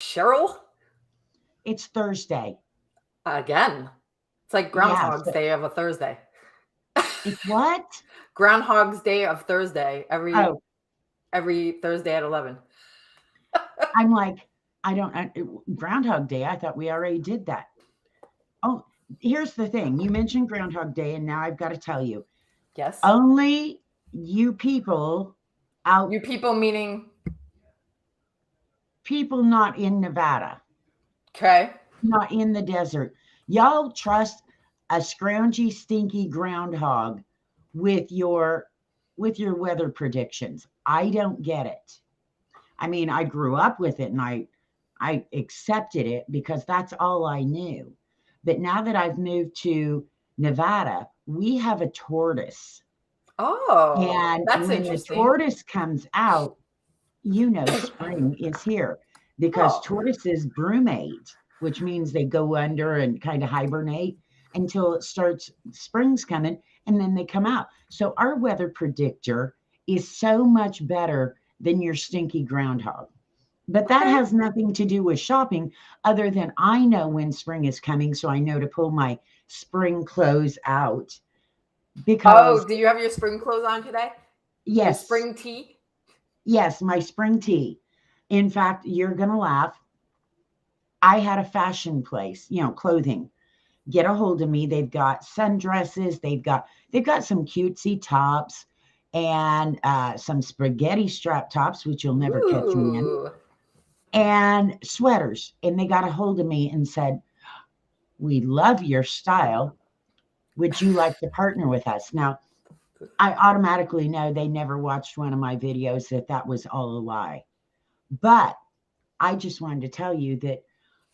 Sheryl? It's Thursday. Again. It's like Yeah. Groundhog's Day of a Thursday. It's what? Groundhog's Day of Thursday Oh, every Thursday at 11. I'm like, I don't, Groundhog Day. I thought we already did that. Oh, here's the thing. You mentioned Groundhog Day, and now I've got to tell you, Yes. only you people out, You people meaning people not in Nevada, okay. not in the desert, y'all trust a scroungy, stinky groundhog with your weather predictions. I don't get it. I mean, I grew up with it and I accepted it because that's all I knew. But now that I've moved to Nevada, we have a tortoise. Oh, And that's when the interesting. tortoise comes out, spring is here because Oh. tortoises brumate, which means they go under and kind of hibernate until it starts spring's coming and then they come out. So our weather predictor is so much better than your stinky groundhog. But that Okay. has nothing to do with shopping other than I know when spring is coming. So I know to pull my spring clothes out Oh, because, do you have your spring clothes on today? Your yes, spring tee? yes, my spring tee. In fact, you're going to laugh. I had a fashion place, clothing, get a hold of me. They've got sundresses. They've got some cutesy tops and some spaghetti strap tops, which you'll never catch me in, Ooh. and sweaters. And they got a hold of me and said, "We love your style. Would you like to partner with us?" Now, I automatically know they never watched one of my videos, that was all a lie. But I just wanted to tell you that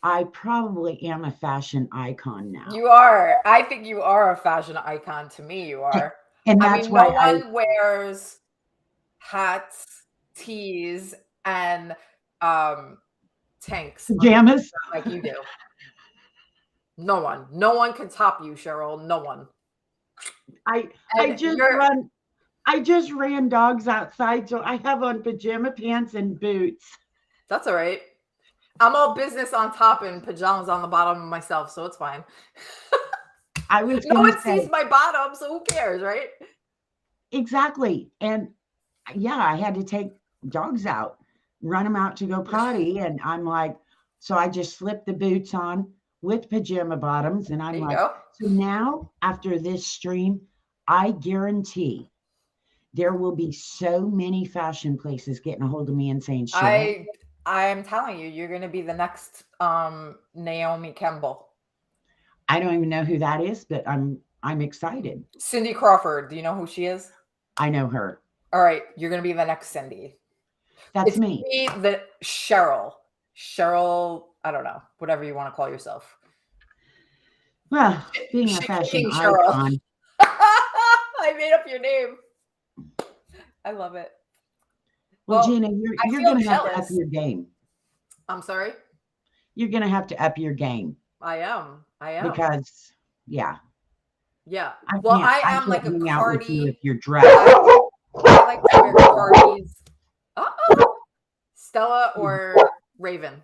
I probably am a fashion icon now. You are. I think you are a fashion icon to me. You are. And I that's mean, no why I one wears hats, tees, and um tanks on the pajamas. like you do. No one. No one can top you, Sheryl. No one. I I And just you're run I just ran dogs outside, so I have on pajama pants and boots. that's all right. I'm all business on top and pajamas on the bottom myself, so it's fine. I was No gonna one sees say my bottom, so who cares, right? exactly. And yeah, I had to take dogs out, run them out to go potty, and I'm like, so I just slipped the boots on with pajama bottoms, and I'm There you like, go. so now after this stream, I guarantee there will be so many fashion places getting a hold of me and saying, Cheryl, I I am telling you, you're gonna be the next Naomi Campbell. I don't even know who that is, but I'm excited. Cindy Crawford. Do you know who she is? I know her. All right, you're gonna be the next Cindy. That's It's me. me, the Sheryl. Sheryl, I don't know, whatever you want to call yourself. Well, being a Shit fashion kicking Sheryl. icon, I made up your name. I love it. well, Well, Gina, you're I you're feel gonna have to up jealous. your game. I'm sorry. You're gonna have to up your game I am. I am. because, yeah, Yeah. I Well, can't I I am like can't a hang out with you if Cardi. you're dressed. I I like to wear Cardis. Uh-oh. Stella or Raven.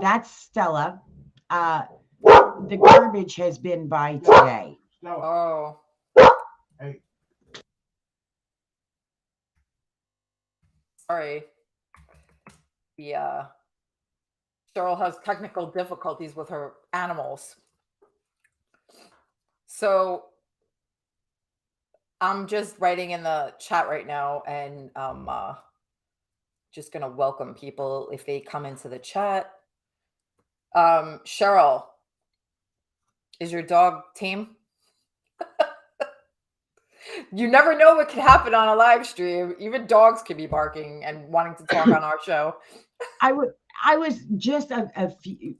That's Stella. Uh, the garbage has been by today. Oh, sorry. The Cheryl has technical difficulties with her animals. So I'm just writing in the chat right now and just gonna welcome people if they come into the chat. Cheryl, is your dog tame? You never know what could happen on a live stream. Even dogs could be barking and wanting to talk on our show. I would. I was just a few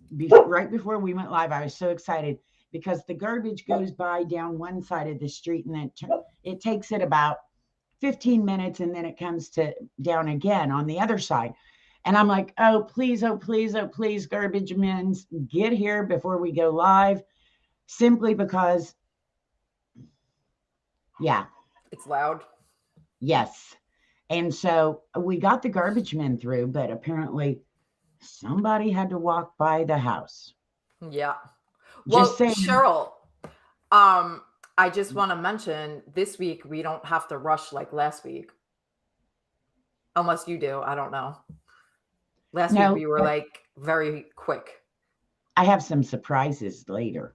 right before we went live. I was so excited because the garbage goes by down one side of the street, and then it takes it about 15 minutes, and then it comes to down again on the other side. And I'm like, oh please, garbage men, get here before we go live. Simply because, yeah, It's loud. yes. And so we got the garbage men through, but apparently Somebody had to walk by the house. Yeah. Just Well, saying. Cheryl, um, I just want to mention this week we don't have to rush like last week, unless you do. I don't know. Last week No, we were like very quick. I have some surprises later.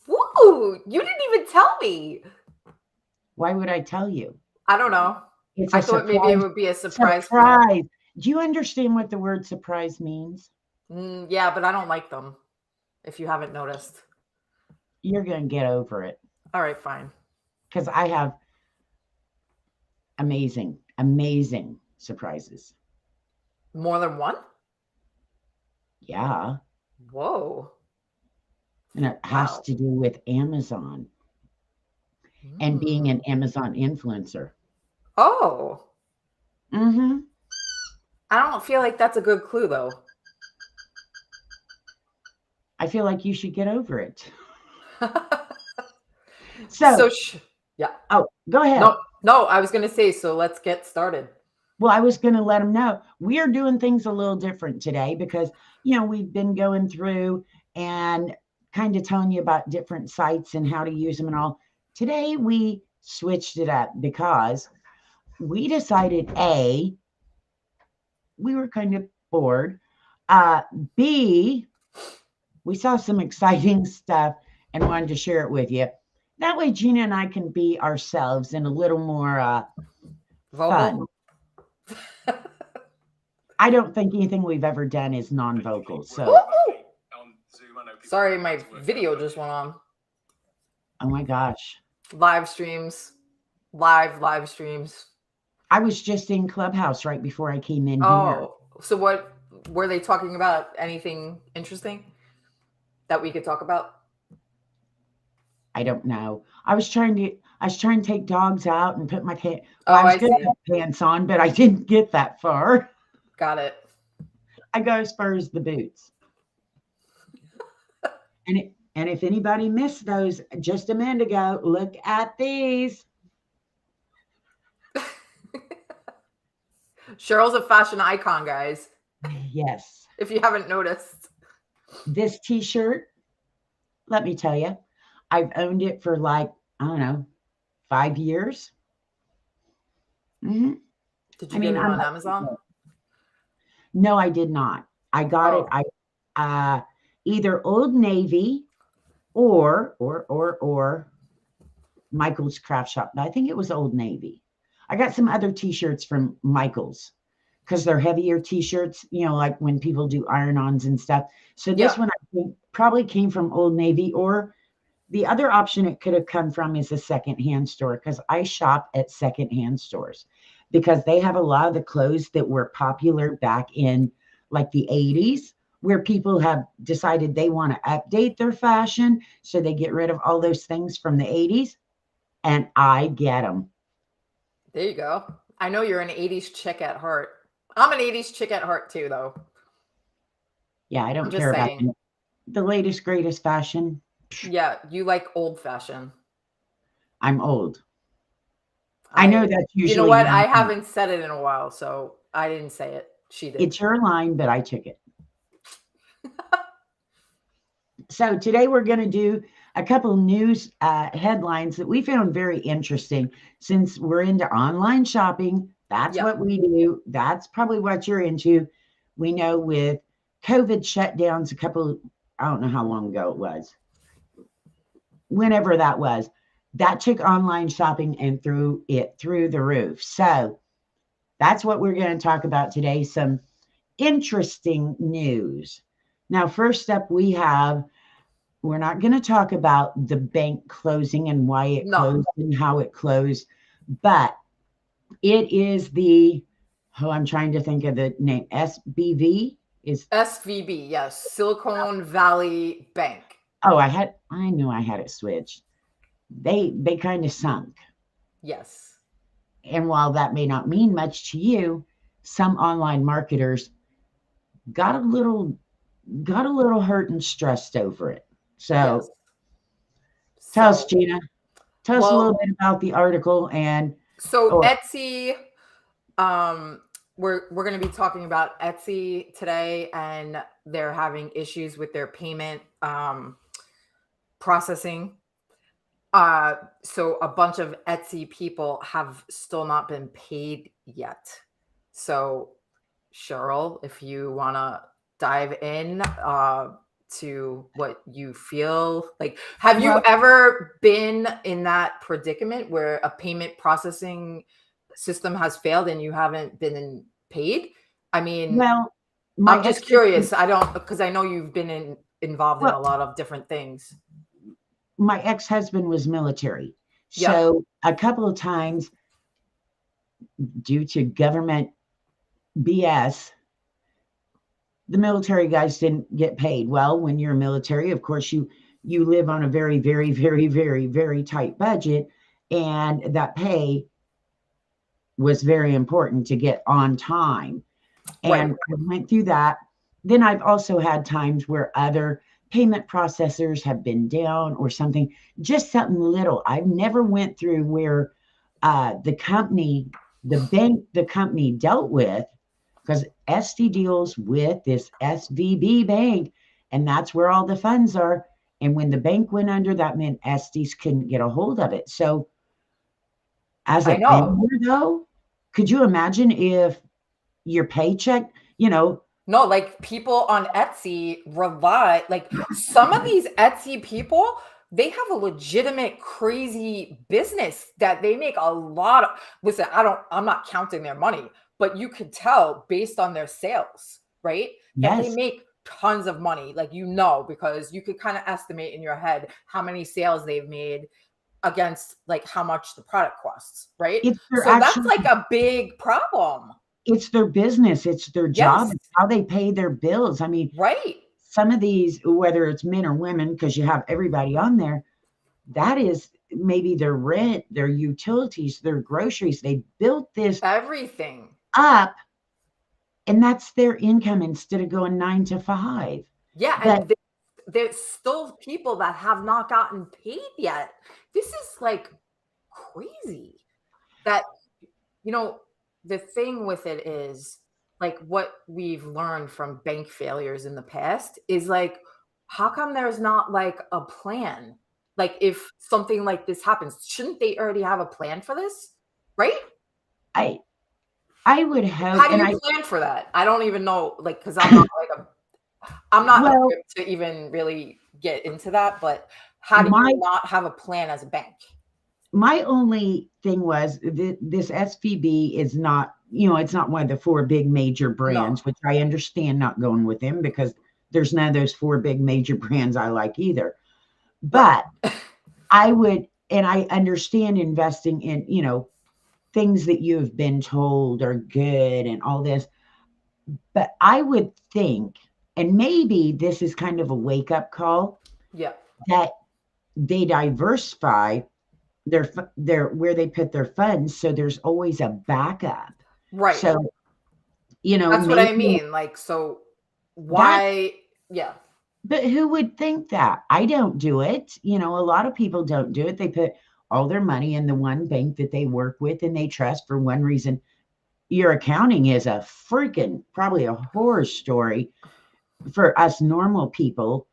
Woo! You didn't even tell me. Why would I tell you? I don't know. It's I a thought maybe it surprise. would be a surprise for you. Surprise. Do you understand what the word surprise means? Yeah, but I don't like them. If you haven't noticed. You're going to get over it All right, fine. because I have amazing, amazing surprises. More than one? Yeah. Whoa. And it has Wow. to do with Amazon and being Mm. an Amazon influencer. Oh, Hmm. I don't feel like that's a good clue though. I feel like you should get over it. so, So, yeah. oh, go ahead. No, no, I was going to say, so let's get started. Well, I was going to let them know we are doing things a little different today because, we've been going through and kind of telling you about different sites and how to use them and all. Today, we switched it up because we decided A, we were kind of bored. Uh, B, we saw some exciting stuff and wanted to share it with you. That way, Gina and I can be ourselves and a little more fun. Vocal? I don't think anything we've ever done is non-vocal. So, Woo! Sorry, my video just went on. oh my gosh, Live streams. Live streams. I was just in Clubhouse right before I came in here. Oh, so what were they talking about? Anything interesting that we could talk about? I don't know. I was trying to take dogs out and put my well, I Oh, was I going to see. put pants on, but I didn't get that far. Got it. I go as far as the boots. And if anybody missed those just a minute ago, look at these. Cheryl's a fashion icon, guys. Yes. If you haven't noticed. This t-shirt, let me tell you, I've owned it for like, I don't know, 5 years. Hmm. Did I you get mean, it I'm on Amazon? no, I did not. I got it. Oh, I uh, either Old Navy or Michael's Craft Shop. I think it was Old Navy. I got some other T-shirts from Michael's because they're heavier T-shirts. Like when people do iron-ons and stuff. So yeah. this one I think probably came from Old Navy, or the other option it could have come from is a secondhand store because I shop at secondhand stores because they have a lot of the clothes that were popular back in like the 80s, where people have decided they want to update their fashion. So they get rid of all those things from the 80s, and I get them. There you go. I know you're an 80s chick at heart. I'm an 80s chick at heart too, though. Yeah, I I'm don't just care about saying. the latest, greatest fashion. Yeah, you like old fashion. I'm old. I know I, that's you know usually what? young I people. haven't said it in a while, so I didn't say it. She did. It's your line, but I took it. So today we're going to do a couple news headlines that we found very interesting since we're into online shopping. That's Yeah. what we do. That's probably what you're into. We know with COVID shutdowns I don't know how long ago it was, whenever that was, that took online shopping and threw it through the roof. So that's what we're going to talk about today. Some interesting news. Now, first up, we're not going to talk about the bank closing and why it No. closed and how it closed, but it is I'm trying to think of the name. SBV is, SVB, yes. Silicon Valley Bank. I knew I had it switched. They kind of sunk. Yes. And while that may not mean much to you, some online marketers got a little got a little hurt and stressed over it. Yes. So tell us, So, Gina. Tell us a little well, bit about the article and so or Etsy, um, we're going to be talking about Etsy today, and they're having issues with their payment processing. So a bunch of Etsy people have still not been paid yet. So Sheryl, if you want to dive in to what you feel like, have you ever been in that predicament where a payment processing system has failed and you haven't been paid? I mean, Well, I'm just curious. I don't, because I know you've been involved in a well, lot of different things. my ex-husband was military. Yep. So a couple of times, due to government BS, the military guys didn't get paid. Well, when you're military, of course, you live on a very, very, very, very, very tight budget, and that pay was very important to get on time. And I went through that. Then I've also had times where other payment processors have been down or something, just something little. I've never went through where the company, the bank, the company dealt with, because SD deals with this SVB bank, and that's where all the funds are. And when the bank went under, that meant SDs couldn't get a hold of it. So as a vendor, though, could you imagine if your paycheck, no, like people on Etsy rely, like some of these Etsy people, they have a legitimate crazy business that they make a lot of. Listen, I'm not counting their money, but you could tell based on their sales, right? That they make tons of money, like, because you could kind of estimate in your head how many sales they've made against like how much the product costs, right? So that's like a big problem. It's their business. It's their job. It's how they pay their bills. I mean, some of these, whether it's men or women, because you have everybody on there, that is maybe their rent, their utilities, their groceries. They built this everything up, and that's their income instead of going 9 to 5. Yeah. And there's still people that have not gotten paid yet. This is like crazy that, the thing with it is, like, what we've learned from bank failures in the past is like, how come there's not like a plan? Like, if something like this happens, shouldn't they already have a plan for this? Right? I would hope. How do you plan for that? I don't even know, like, because I'm not like I'm not equipped to even really get into that, but how do you not have a plan as a bank? My only thing was this SVB is not, it's not one of the 4 big major brands, which I understand not going with them because there's none of those 4 big major brands I like either. But I would, and I understand investing in, things that you've been told are good and all this. But I would think, and maybe this is kind of a wake-up call, that they diversify their where they put their funds, so there's always a backup. Right. So, that's what I mean. Like, so why? But who would think that? I don't do it. A lot of people don't do it. They put all their money in the one bank that they work with and they trust for one reason. Your accounting is a freaking, probably a horror story for us normal people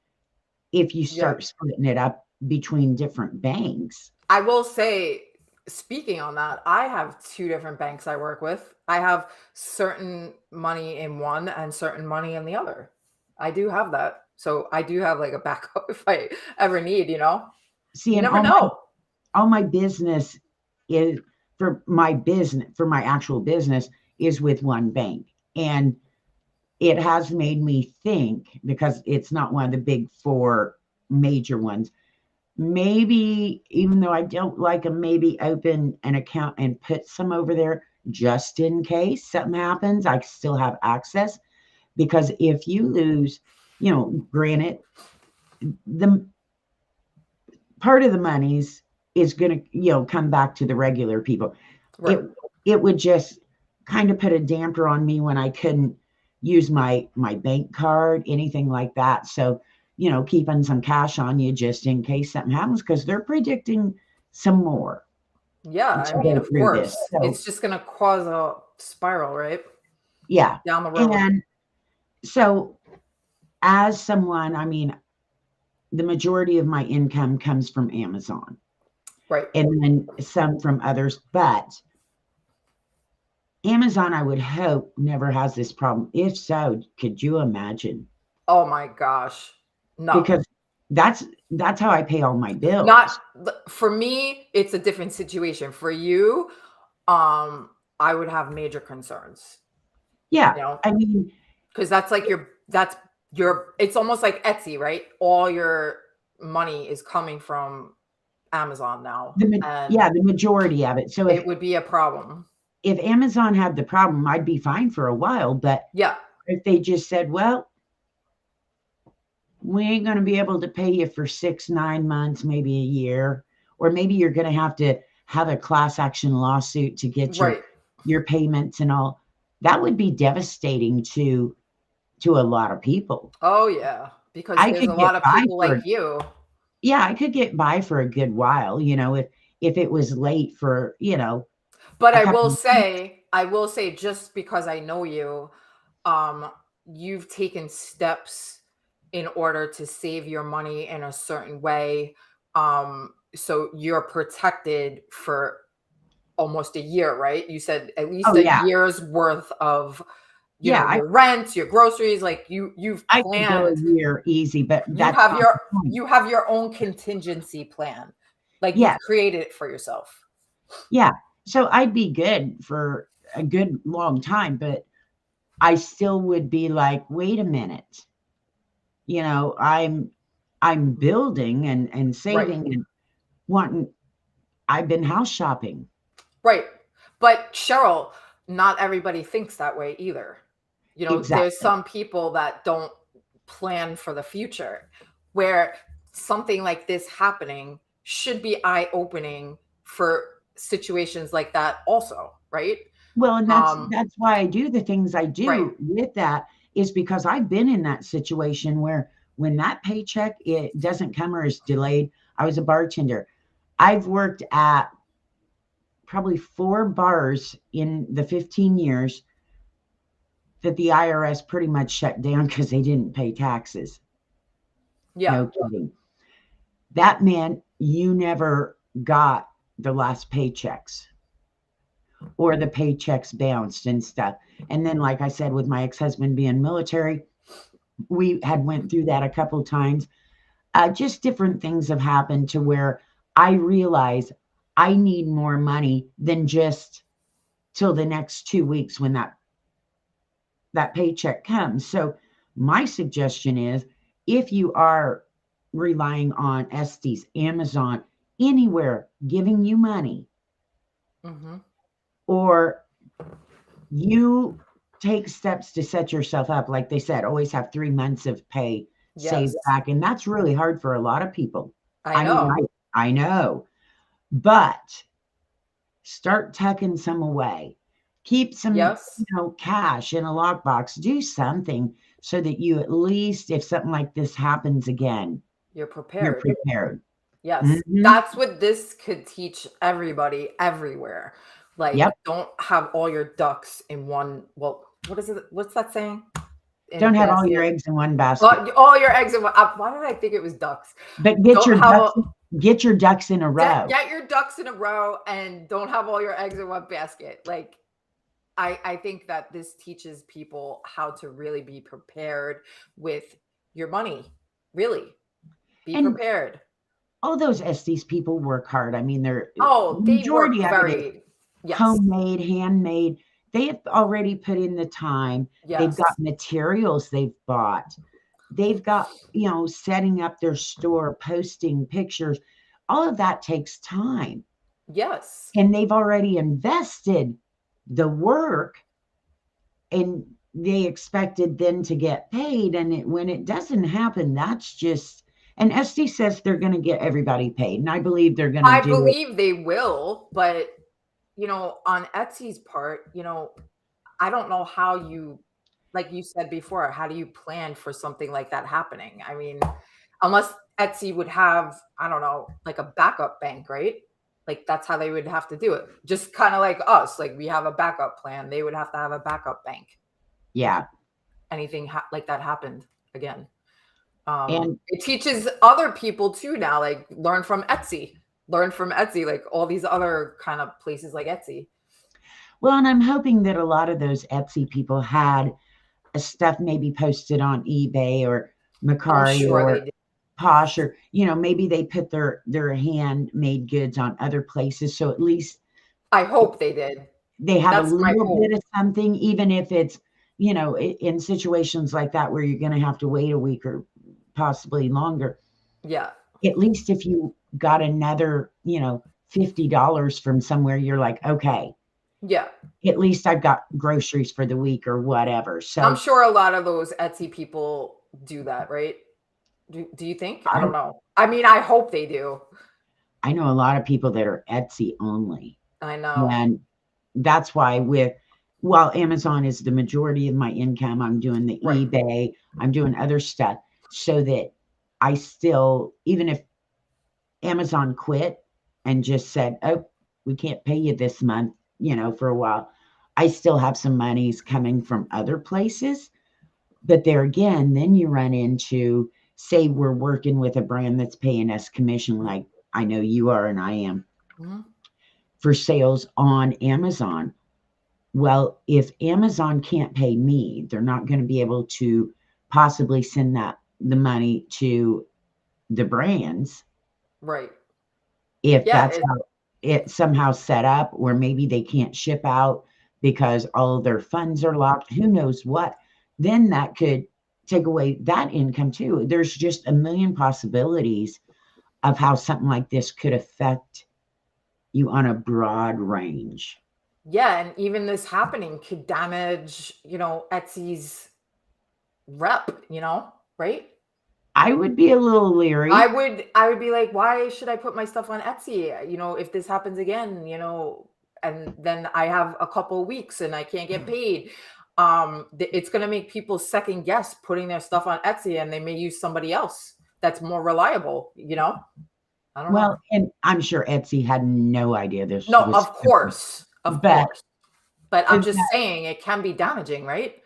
if you start splitting it up between different banks. I will say, speaking on that, I have 2 different banks I work with. I have certain money in one and certain money in the other. I do have that. So I do have like a backup if I ever need, See, you never know. All my business is for my actual business is with one bank. And it has made me think, because it's not one of the big 4 major ones, maybe, even though I don't like them, maybe open an account and put some over there just in case something happens. I still have access, because if you lose, granted, the part of the monies is going to, come back to the regular people. Right. It would just kind of put a damper on me when I couldn't use my bank card, anything like that. So, keeping some cash on you just in case something happens, because they're predicting some more. Yeah, I mean, of course. So, it's just going to cause a spiral, right? Yeah. down the road. And so, as someone, I mean, the majority of my income comes from Amazon Right. and then some from others. But Amazon, I would hope, never has this problem. If so, could you imagine? Oh my gosh. No. Because that's how I pay all my Not bills. for me, it's a different situation. For you, I would have major concerns, Yeah. you know, I mean, because that's your it's almost like Etsy, right? All your money is coming from Amazon now, and yeah, the majority of it. So it would be a problem. if Amazon had the problem, I'd be fine for a while. But Yeah. if they just said, well, we ain't going to be able to pay you for 6, 9 months, maybe a year, or maybe you're going to have a class action lawsuit to get Right. your payments and all. That would be devastating to a lot of people. Oh yeah, because I there's a could get lot of by people like you. yeah, I could get by for a good while, if it was late for, But a couple of weeks. I will say, just because I know you, um, you've taken steps in order to save your money in a certain way. So you're protected for almost a year, right? You said at least Oh a yeah. year's worth of, Yeah, your rent, your groceries, like you've I could go a planned. year easy, but You that's have not the your point. you have your own contingency plan. Like you've Yes. created it for yourself. Yeah. So I'd be good for a good long time, but I still would be like, wait a minute. I'm building and Right. saving and wanting I've been house shopping. Right. But Cheryl, not everybody thinks that way either. There's Exactly. some people that don't plan for the future, where something like this happening should be eye opening for situations like that, also, right? Well, and that's Um, that's why I do the things I right. do with that is because I've been in that situation where when that paycheck it doesn't come or is delayed. I was a bartender. I've worked at probably 4 bars in the 15 years that the IRS pretty much shut down because they didn't pay taxes. Yeah. No kidding. That meant you never got the last paychecks or the paychecks bounced and stuff. And then, like I said, with my ex-husband being military, we had went through that a couple times. Just different things have happened to where I realize I need more money than just till the next 2 weeks when that paycheck comes. So my suggestion is if you are relying on Estes, Amazon, anywhere giving you money, Hmm. or you take steps to set yourself up, like they said, always have 3 months of pay saved Yes. back. And that's really hard for a lot of people. I I mean, know. I know, but start tucking some away. Keep some, Yes. cash in a lockbox. Do something so that you at least, if something like this happens again, You're you're prepared. prepared. Yes, Mhm. that's what this could teach everybody everywhere. Like, Yep. don't have all your ducks in one. Well, what is it? What's that saying? In a Don't have all your basket. eggs in one basket, Well, all your eggs in one. Why did I think it was ducks? but Don't have a get your ducks in a row. get your ducks in a row, and don't have all your eggs in one basket. Like, I think that this teaches people how to really be prepared with your money. Really, be And prepared. all those Estes people work hard. I mean, Oh, the they majority work of it is very. Yes. homemade, handmade. They have already put in the time. They've Yes. got materials they've bought. They've got, setting up their store, posting pictures. All of that takes time. Yes. And they've already invested the work and they expected then to get paid. And when it doesn't happen, that's just, and SD says they're going to get everybody paid. And I believe they're going to I do it. believe they will, but on Etsy's part, I don't know how you, like you said before, how do you plan for something like that happening? I mean, unless Etsy would have, I don't know, like a backup bank, right? Like that's how they would have to do it. Just kind of like us, like we have a backup plan. They would have to have a backup bank. Yeah. anything like that happened again. And It teaches other people too now, like learn from Etsy, like all these other kind of places like Etsy. well, and I'm hoping that a lot of those Etsy people had stuff maybe posted on eBay or I'm Macari sure they or did. Posh, or maybe they put their handmade goods on other places, so at least I hope they did. they have a That's my little hope. bit of something, even if it's in situations like that where you're going to have to wait a week or possibly longer. Yeah. At least if you got another $50 from somewhere, you're like, okay, Yeah. at least I've got groceries for the week or whatever. I'm So sure a lot of those Etsy people do that, right? Do you think? I I, don't know. I mean, I hope they do. I know a lot of people that are Etsy only. I know. And that's why while Amazon is the majority of my income, I'm doing the Right. eBay, I'm doing other stuff so that I still, even if Amazon quit and just said, oh, we can't pay you this month, for a while, I still have some monies coming from other places. But there again, then you run into, say, we're working with a brand that's paying us commission, like I know you are and I am, Mhm. for sales on Amazon. Well, if Amazon can't pay me, they're not going to be able to possibly send the money to the brands Right. if Yeah. that's how it's somehow set up, or maybe they can't ship out because all of their funds are locked. Who knows what? Then that could take away that income too. There's just a million possibilities of how something like this could affect you on a broad range. Yeah. And even this happening could damage, Etsy's rep, right? I would be a little leery. I would be like, why should I put my stuff on Etsy? If this happens again, and then I have a couple weeks and I can't get paid. It's gonna make people second guess putting their stuff on Etsy, and they may use somebody else that's more reliable. I don't know. Well, and I'm sure Etsy had no idea this No, was of happening, course. Of but course. But I'm it just saying it can be damaging, right?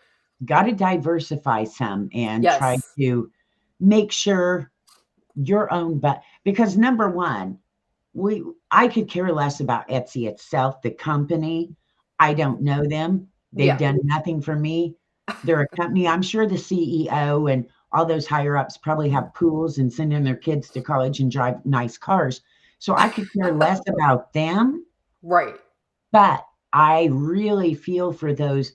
got to diversify some and try Yes. to make sure your own, but because number one, I could care less about Etsy itself, the company. I don't know them. They've Yeah. done nothing for me. They're a company. I'm sure the CEO and all those higher ups probably have pools and sending their kids to college and drive nice cars. So I could care less about them, Right. but I really feel for Of those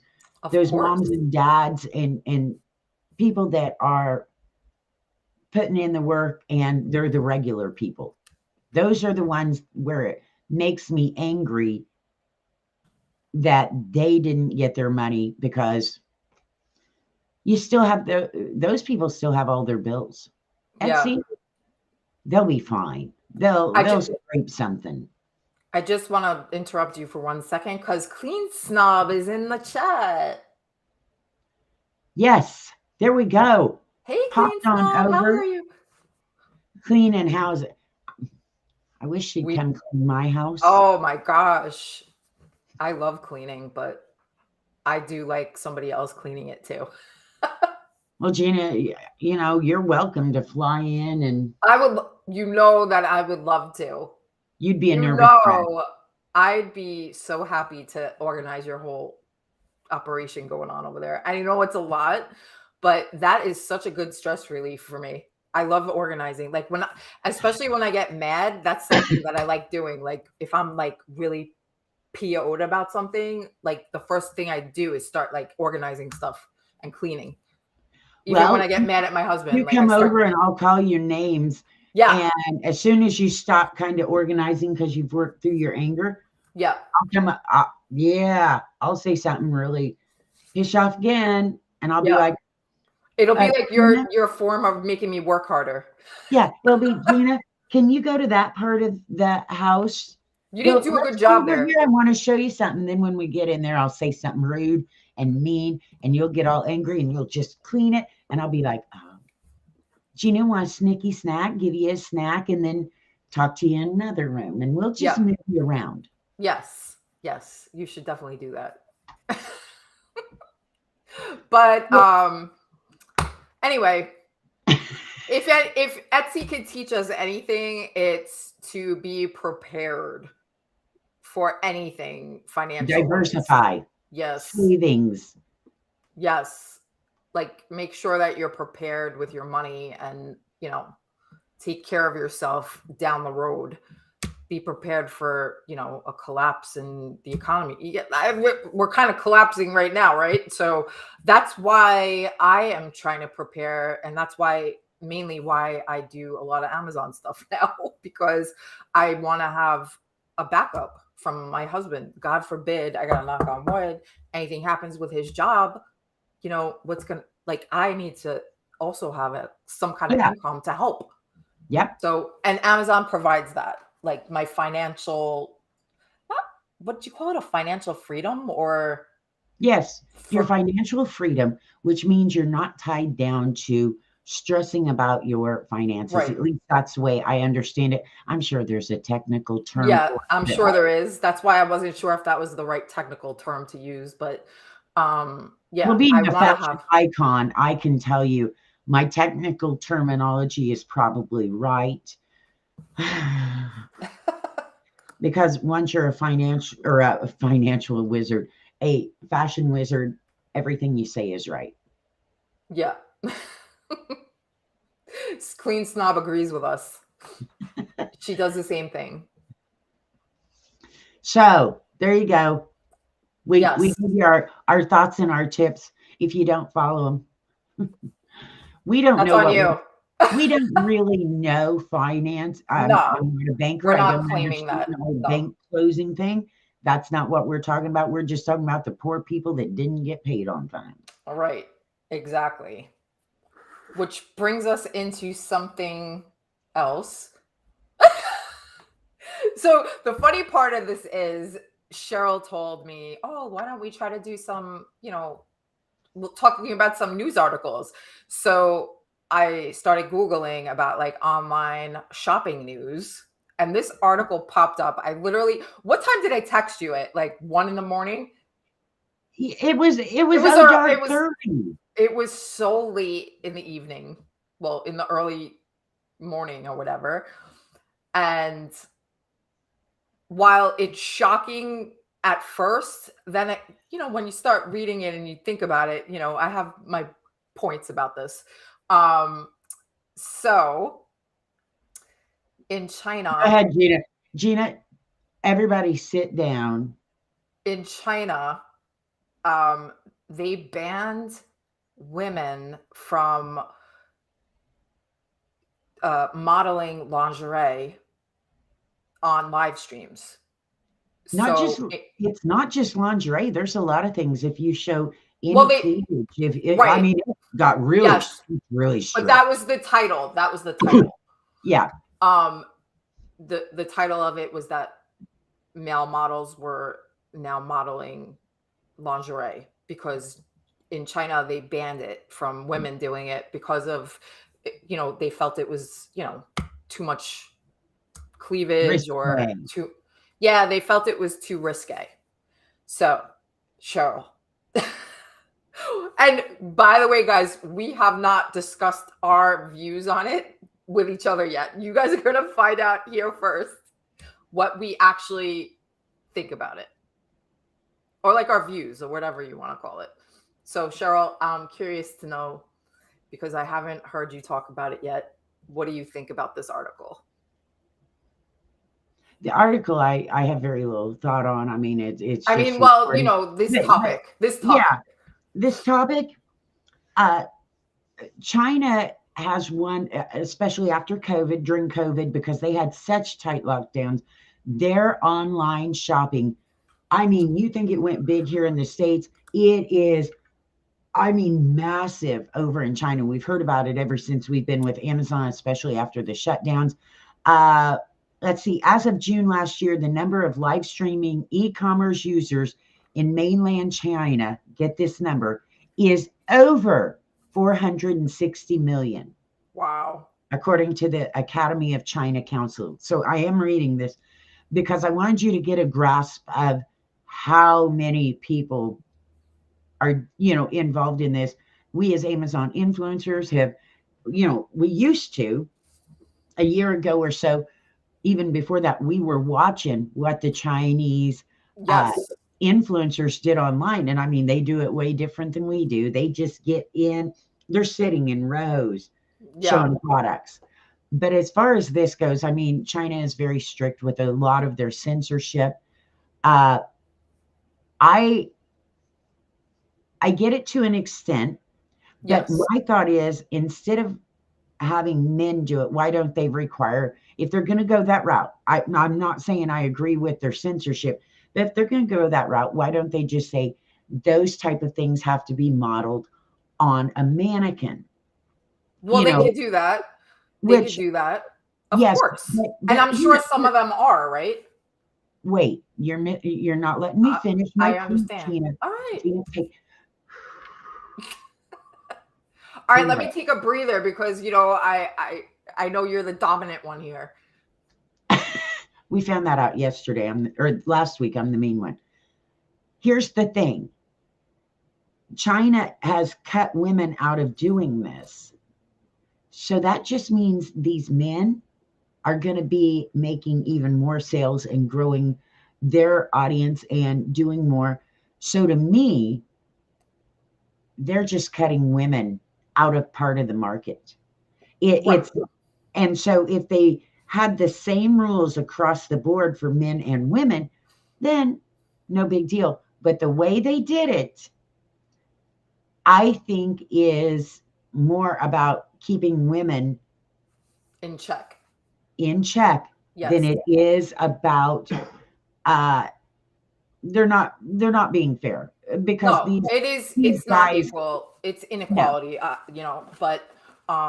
course. moms and dads and people that are putting in the work, and they're the regular people. Those are the ones where it makes me angry that they didn't get their money, because you still have those people still have all their bills. Yeah. Etsy, they'll be fine. I They'll just scrape something. I just want to interrupt you for 1 second because Clean Snob is in the chat. Yes, there we go. Hey, Clean Popped on Snob, how over, are you? clean and house it. I wish she'd We come clean my house. Oh my gosh. I love cleaning, but I do like somebody else cleaning it too. Well, Gina, you're welcome to fly in, and That I would love to. you'd be a You nervous wreck. know, I'd be so happy to organize your whole operation going on over there. I know it's a lot, but that is such a good stress relief for me. I love organizing. Like especially when I get mad, that's something that I like doing. Like if I'm like really PO'd about something, like the first thing I do is start like organizing stuff and cleaning. Even when Well, I get mad at my husband, you like I come start over and I'll call you names. Yeah, And as soon as you stop kind of organizing because you've worked through your anger, yeah. I'll come up. Yeah, I'll say something really piss you off again. And I'll be Yeah. like, It'll be like Gina, your form of making me work harder. yeah, it'll be, Gina, can you go to that part of the house? You Go, didn't do a let's good go job over there. here. I want to show you something. Then when we get in there, I'll say something rude and mean, and you'll get all angry and you'll just clean it. And I'll be like, oh, Gina, want a snicky snack? Give you a snack and then talk to you in another room. And we'll just Yeah. move you around. Yes. Yes. You should definitely do that. But anyway, if Etsy could teach us anything, it's to be prepared for anything financial wise. Diversify, Yes. savings. Yes. Like make sure that you're prepared with your money and, take care of yourself down the road. Be prepared for, a collapse in the economy. We're kind of collapsing right now, right? So that's why I am trying to prepare. And that's mainly why I do a lot of Amazon stuff now, because I want to have a backup from my husband. God forbid, I got to knock on wood, anything happens with his job, I need to also have some kind of Yeah. income to help. Yep. So, and Amazon provides that, like my financial, what do you call it? A financial freedom or Yes. Your financial freedom, which means you're not tied down to stressing about your finances. right. At least that's the way I understand it. I'm sure there's a technical term Yeah, for I'm it. sure there is. That's why I wasn't sure if that was the right technical term to use, but Well, yeah, I being a want to fashion have, icon, I can tell you my technical terminology is probably right. Because once you're a financial wizard, a fashion wizard, everything you say is right. yeah. Queen Snob agrees with us. She does the same thing. So there you go. We Yes, give you our thoughts and our tips. If you don't follow them, we don't that's know on what you. we don't really know finance. No, I'm not a banker. we're I not don't claiming understand that. the whole No. bank closing thing. That's not what we're talking about. We're just talking about the poor people that didn't get paid on time. All right. Exactly. Which brings us into something else. So the funny part of this is Sheryl told me, "Oh, why don't we try to do some, talking about some news articles?" So I started Googling about like online shopping news. And this article popped up. What time did I text you at? Like 1 in the morning? It was It was, oh a, dark 30. it was so late in the evening. Well, in the early morning or whatever. And while it's shocking at first, then when you start reading it and you think about it, I have my points about this. So in Go China, ahead, Gina. Gina, everybody sit down. in China, um, they banned women from modeling lingerie on live streams. Not just So, it's not just lingerie. There's a lot of things. If you show well, any they cleavage, if it, I right, mean, it got yes, really but strict. that was the title. That was the title. Yeah. Um, the title of it was that male models were now modeling lingerie because in China they banned it from women doing it because of they felt it was too much cleavage or Risque. too yeah they felt it was too risque. So Cheryl. And by the way, guys, we have not discussed our views on it with each other yet. You guys are going to find out here first what we actually think about it, or like our views, or whatever you want to call it. So, Cheryl, I'm curious to know because I haven't heard you talk about it yet. What do you think about this article? The article I have very little thought on. I mean, it's I just mean, well, reporting. this But topic, this topic. yeah, this topic, uh, China has one, especially after COVID, during COVID, because they had such tight lockdowns. Their online shopping, I mean, you think it went big here in the States? It is, I mean, massive over in China. We've heard about it ever since we've been with Amazon, especially after the shutdowns. Uh, let's see, as of June last year, the number of live streaming e commerce users in mainland China, get this number, is over 460 million, Wow. according to the Academy of China Council. So I am reading this because I wanted you to get a grasp of how many people are, involved in this. We as Amazon influencers have, we used to, a year ago or so, even before that, we were watching what the Chinese uh, Yes. influencers did online. And I mean, they do it way different than we do. They just get in, they're sitting in rows Yeah. showing products. But as far as this goes, I mean, China is very strict with a lot of their censorship. Uh, I I get it to an extent, but Yes. my thought is instead of having men do it, why don't they require, if they're going to go that route? I'm not saying I agree with their censorship, but if they're going to go that route, why don't they just say those type of things have to be modeled on a mannequin? Well, You they know, could do that. They could which do that. Of yes, course. And but I'm sure some of them are, right? wait, you're not letting me finish my I point, understand. Gina. All right. Gina, take All right, take a let me breath. take a breather because I know you're the dominant one here. We found that out yesterday. Or last week. I'm the mean one. Here's the thing. China has cut women out of doing this. So that just means these men are going to be making even more sales and growing their audience and doing more. So to me, they're just cutting women out of part of the market. Right. It's and so if they had the same rules across the board for men and women, then no big deal. But the way they did it, I think, is more about keeping women In check. in check than Yes. it is about uh they're not being fair because No, these it's not guys, equal. It's no, inequality, but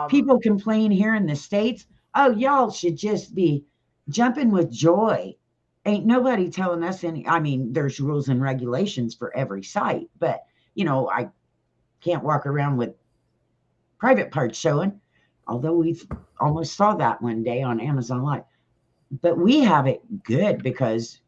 people complain here in the States, oh, y'all should just be jumping with joy. Ain't nobody telling us any. I mean, there's rules and regulations for every site, but I can't walk around with private parts showing, although we've almost saw that one day on Amazon Live. But we have it good because,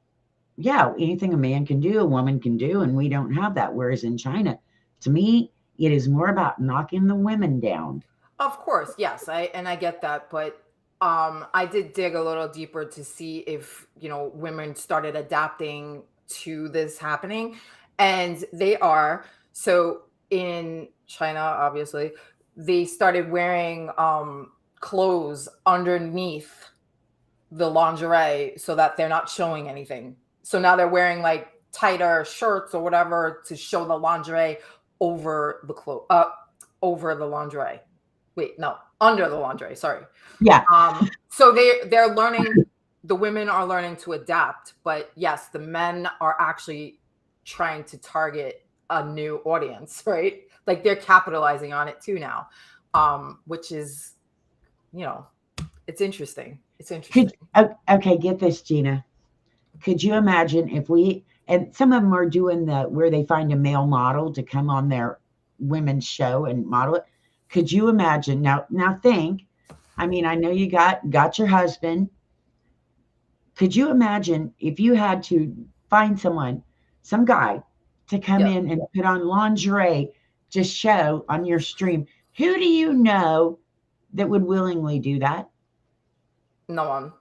yeah, anything a man can do, a woman can do, and we don't have that. Whereas in China, to me, it is more about knocking the women down. of course, yes, I get that, but I did dig a little deeper to see if, women started adapting to this happening, and they are. So in China, obviously, they started wearing clothes underneath the lingerie so that they're not showing anything. So now they're wearing like tighter shirts or whatever to show the lingerie over the over the lingerie. Wait, no, under the lingerie. Sorry. Yeah. So they're learning. The women are learning to adapt, but yes, the men are actually trying to target a new audience, right? Like they're capitalizing on it too now, which is, you know, it's interesting. It's interesting. Okay, get this, Gina. Could you imagine if we, and some of them are doing the where they find a male model to come on their women's show and model it. Could you imagine now think, I mean, I know you got your husband. Could you imagine if you had to find some guy to come Yeah, in and put on lingerie to show on your stream? Who do you know that would willingly do that? no one.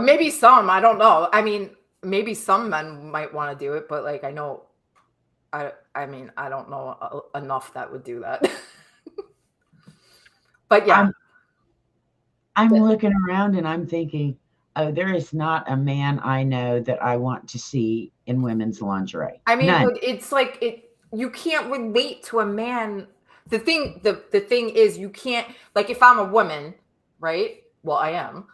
Maybe some. I don't know. I mean, maybe some men might want to do it, but like I know, I mean, I don't know enough that would do that. But yeah, I'm I'm looking around and I'm thinking, oh, there is not a man I know that I want to see in women's lingerie. I mean, None. but it's like you can't relate to a man. The thing is you can't, like, if I'm a woman, right? Well, I am.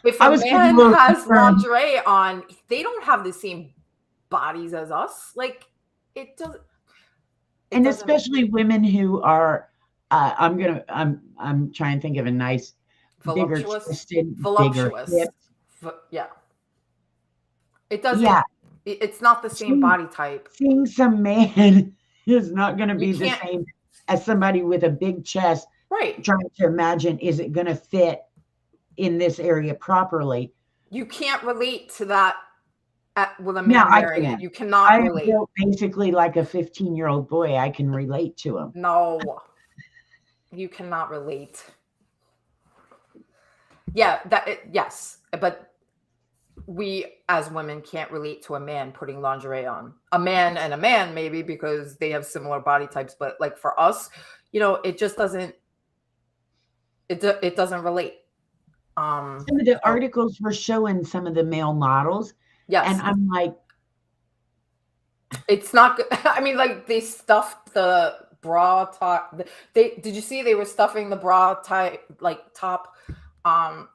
If I a was getting a man little has concerned. lingerie on, they don't have the same bodies as us. Like it doesn't it And doesn't especially women who are I'm trying to think of a nice, bigger voluptuous, twisted, bigger voluptuous. hips. Yeah. It doesn't Yeah, it's not the same seeing, body type. seeing some man is not going to You be the can't, same as somebody with a big chest right. trying to imagine, is it going to fit in this area properly? You can't relate to that with a Now man I wearing it. can. You cannot I am relate. built basically like a 15-year-old boy. I can relate to him. No, you cannot relate. Yeah, yes, but we as women can't relate to a man putting lingerie on. A man and a man maybe because they have similar body types, but like for us, it just doesn't it doesn't relate. Some of the So articles were showing some of the male models, and yes, I'm like, it's not good. I mean, like they stuffed the bra top. They did you see they were stuffing the bra type like top? Um,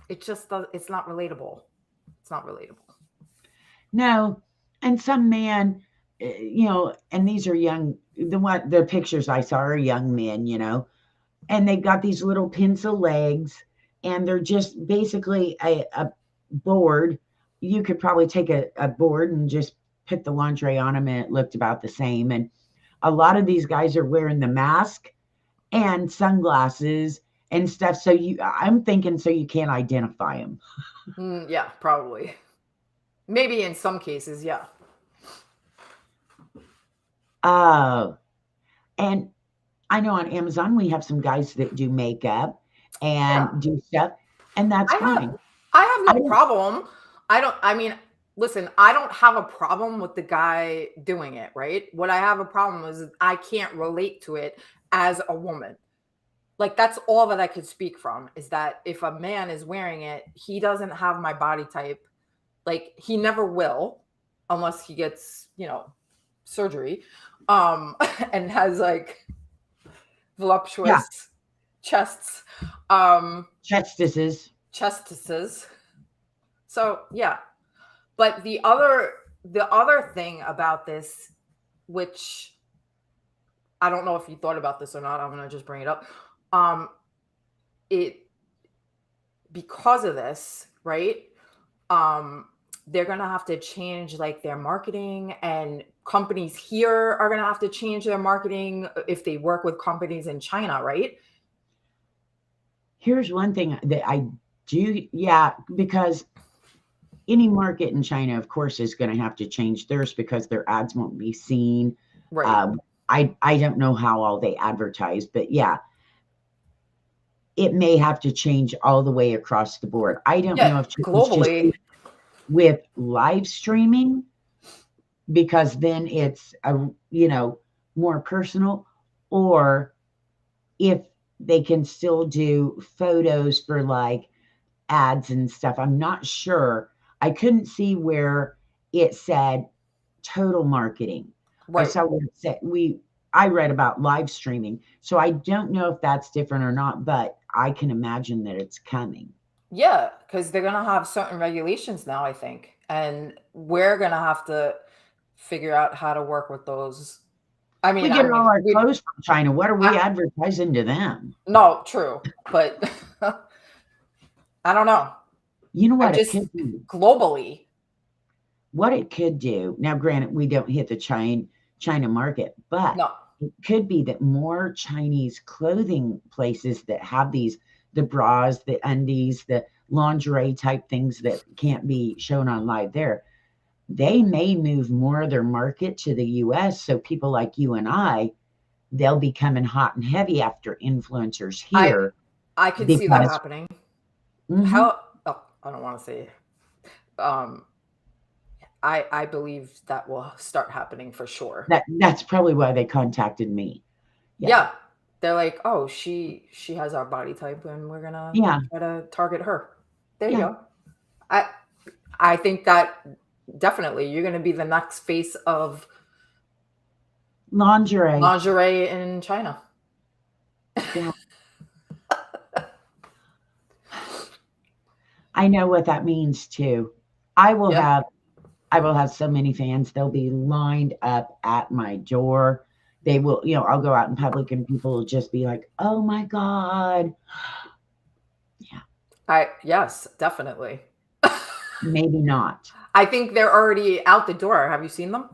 it just does. It's not relatable. It's not relatable. no. And some man, and these are young. The pictures I saw are young men, and they've got these little pencil legs, and they're just basically a board. You could probably take a board and just put the lingerie on them, and it looked about the same. And a lot of these guys are wearing the mask and sunglasses and stuff. So I'm thinking, so you can't identify them. Yeah, probably. Maybe in some cases, yeah. Oh, and I know on Amazon we have some guys that do makeup Yeah. and do stuff, and that's I have fine. I have I no don't. problem. I mean, listen, I don't have a problem with the guy doing it, right? What I have a problem is I can't relate to it as a woman. Like that's all that I could speak from is that if a man is wearing it, he doesn't have my body type. Like he never will unless he gets, surgery and has like Yeah, voluptuous chests. Um justices. chestises. So, yeah. But the other thing about this, which I don't know if you thought about this or not, I'm gonna just bring it up. It Because of this, right? Um, they're gonna have to change like their marketing, and companies here are gonna have to change their marketing if they work with companies in China, right? Here's one thing that I do, yeah, because any market in China, of course, is going to have to change theirs because their ads won't be seen. Right. I don't know how all they advertise, but yeah, it may have to change all the way across the board. I don't Yeah, know if China's just globally. with live streaming because then it's more personal, or if they can still do photos for like ads and stuff. I'm not sure. I couldn't see where it said total marketing. I Right. saw where it said I read about live streaming. So I don't know if that's different or not, but I can imagine that it's coming. Yeah, because they're gonna have certain regulations now, I think, and we're gonna have to figure out how to work with those. I We mean, get all our we. clothes from China. What are we I, advertising to them? no, true, but I don't know. You know I what it just could do? globally, What it could do. Now, granted, we don't hit the China market, but no, it could be that more Chinese clothing places that have the bras, the undies, the lingerie type things that can't be shown on live there, they may move more of their market to the US. So people like you and I, they'll be coming hot and heavy after influencers I here I could see that because happening. mhm, How? Oh, I don't want to say. Um, I believe that will start happening for sure. that's probably why they contacted me. Yeah. Yeah, they're like, oh, she has our body type, and we're gonna Yeah. try to target her. There you Yeah. go. I I think that definitely you're gonna be the next face of Lingerie. lingerie in China. Yeah. I know what that means too. I will Yeah. have I will have so many fans. They'll be lined up at my door. They will, I'll go out in public and people will just be like, "Oh my God." Yeah, Yes, definitely. maybe not. I think they're already out the door. Have you seen them?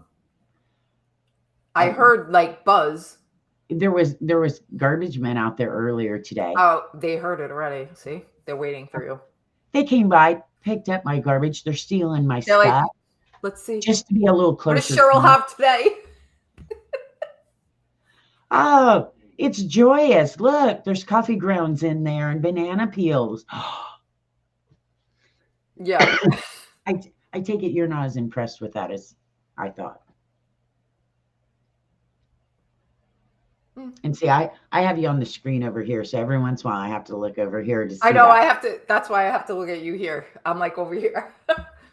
I Uh, heard like buzz. there was garbage men out there earlier today. Oh, they heard it already. See, they're waiting for you. They came by. picked up my garbage. They're stealing my They're like, stuff let's see. just to be a little What does closer to Cheryl me. have today? Oh, it's joyous. Look, there's coffee grounds in there and banana peels. Yeah. I take it you're not as impressed with that as I thought. Mm. And see, I have you on the screen over here, so every once in a while I have to look over here to I see know that. I have to, that's why I have to look at you here. I'm like over here.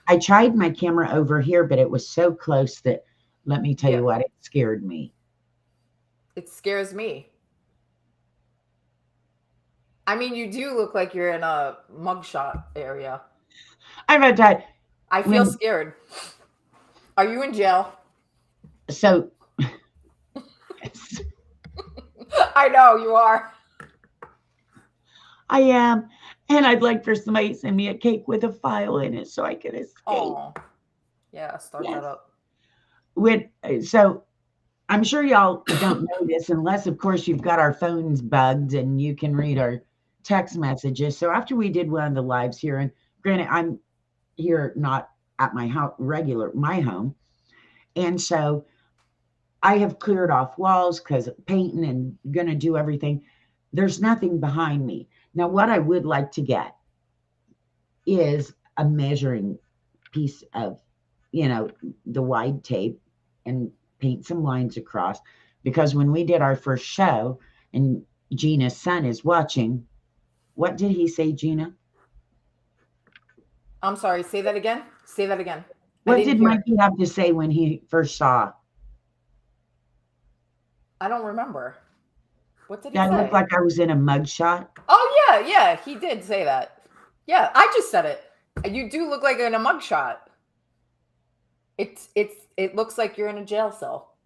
I tried my camera over here, but it was so close that let me tell Yeah. you what, it scared me. It scares me. I mean, you do look like you're in a mugshot area. I'm gonna tell you, I feel when scared. Are you in jail? so I know you are. I am, and I'd like for somebody to send me a cake with a file in it so I can escape. Oh, yeah, start Yes. that up. When so I'm sure y'all don't know this unless, of course, you've got our phones bugged and you can read our text messages. So after we did one of the lives here, and granted, I'm here not at my house, my home, and so I have cleared off walls because painting and gonna do everything. There's nothing behind me. Now, what I would like to get is a measuring piece of, the wide tape and paint some lines across. Because when we did our first show and Gina's son is watching, what did he say, Gina? I'm sorry, say that again. Say that again. I What didn't did hear. Mikey have to say when he first saw I don't remember. What did he that? I looked say? like I was in a mugshot. Oh yeah, yeah, he did say that. Yeah, I just said it. You do look like in a mugshot. It looks like you're in a jail cell.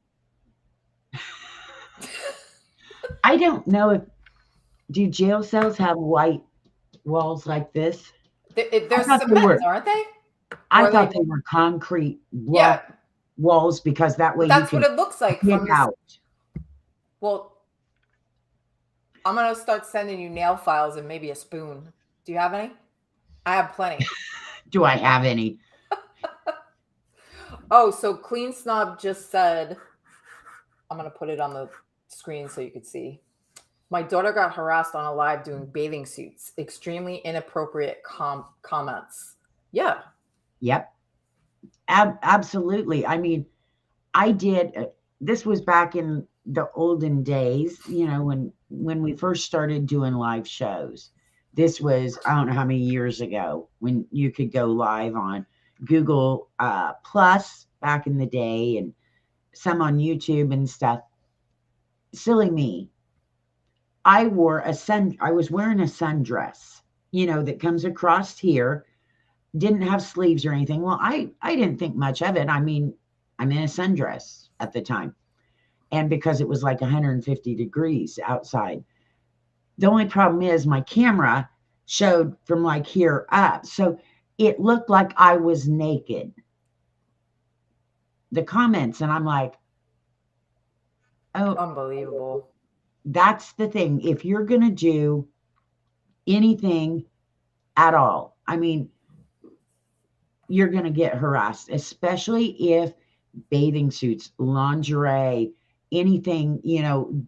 I don't know if do jail cells have white walls like this. I They're thought they cement, were. aren't they? I Or thought they? they were concrete Yeah, block walls because that way but you that's what can it looks like get from this. out. Well, I'm gonna start sending you nail files and maybe a spoon. Do you have any? I have plenty. Do I have any? Oh, so Clean Snub just said, I'm gonna put it on the screen so you could see. My daughter got harassed on a live doing bathing suits. Extremely inappropriate comments. Yeah. Yep, absolutely. I mean, I did. This was back in the olden days, when we first started doing live shows. This was I don't know how many years ago when you could go live on Google Plus back in the day, and some on YouTube and stuff. Silly me. I was wearing a sundress, that comes across here, didn't have sleeves or anything. Well, I didn't think much of it. I mean, I'm in a sundress at the time. And because it was like 150 degrees outside. The only problem is my camera showed from like here up. So it looked like I was naked. The comments, and I'm like, oh, Unbelievable. that's the thing. If you're going to do anything at all, I mean, you're going to get harassed, especially if bathing suits, lingerie, anything,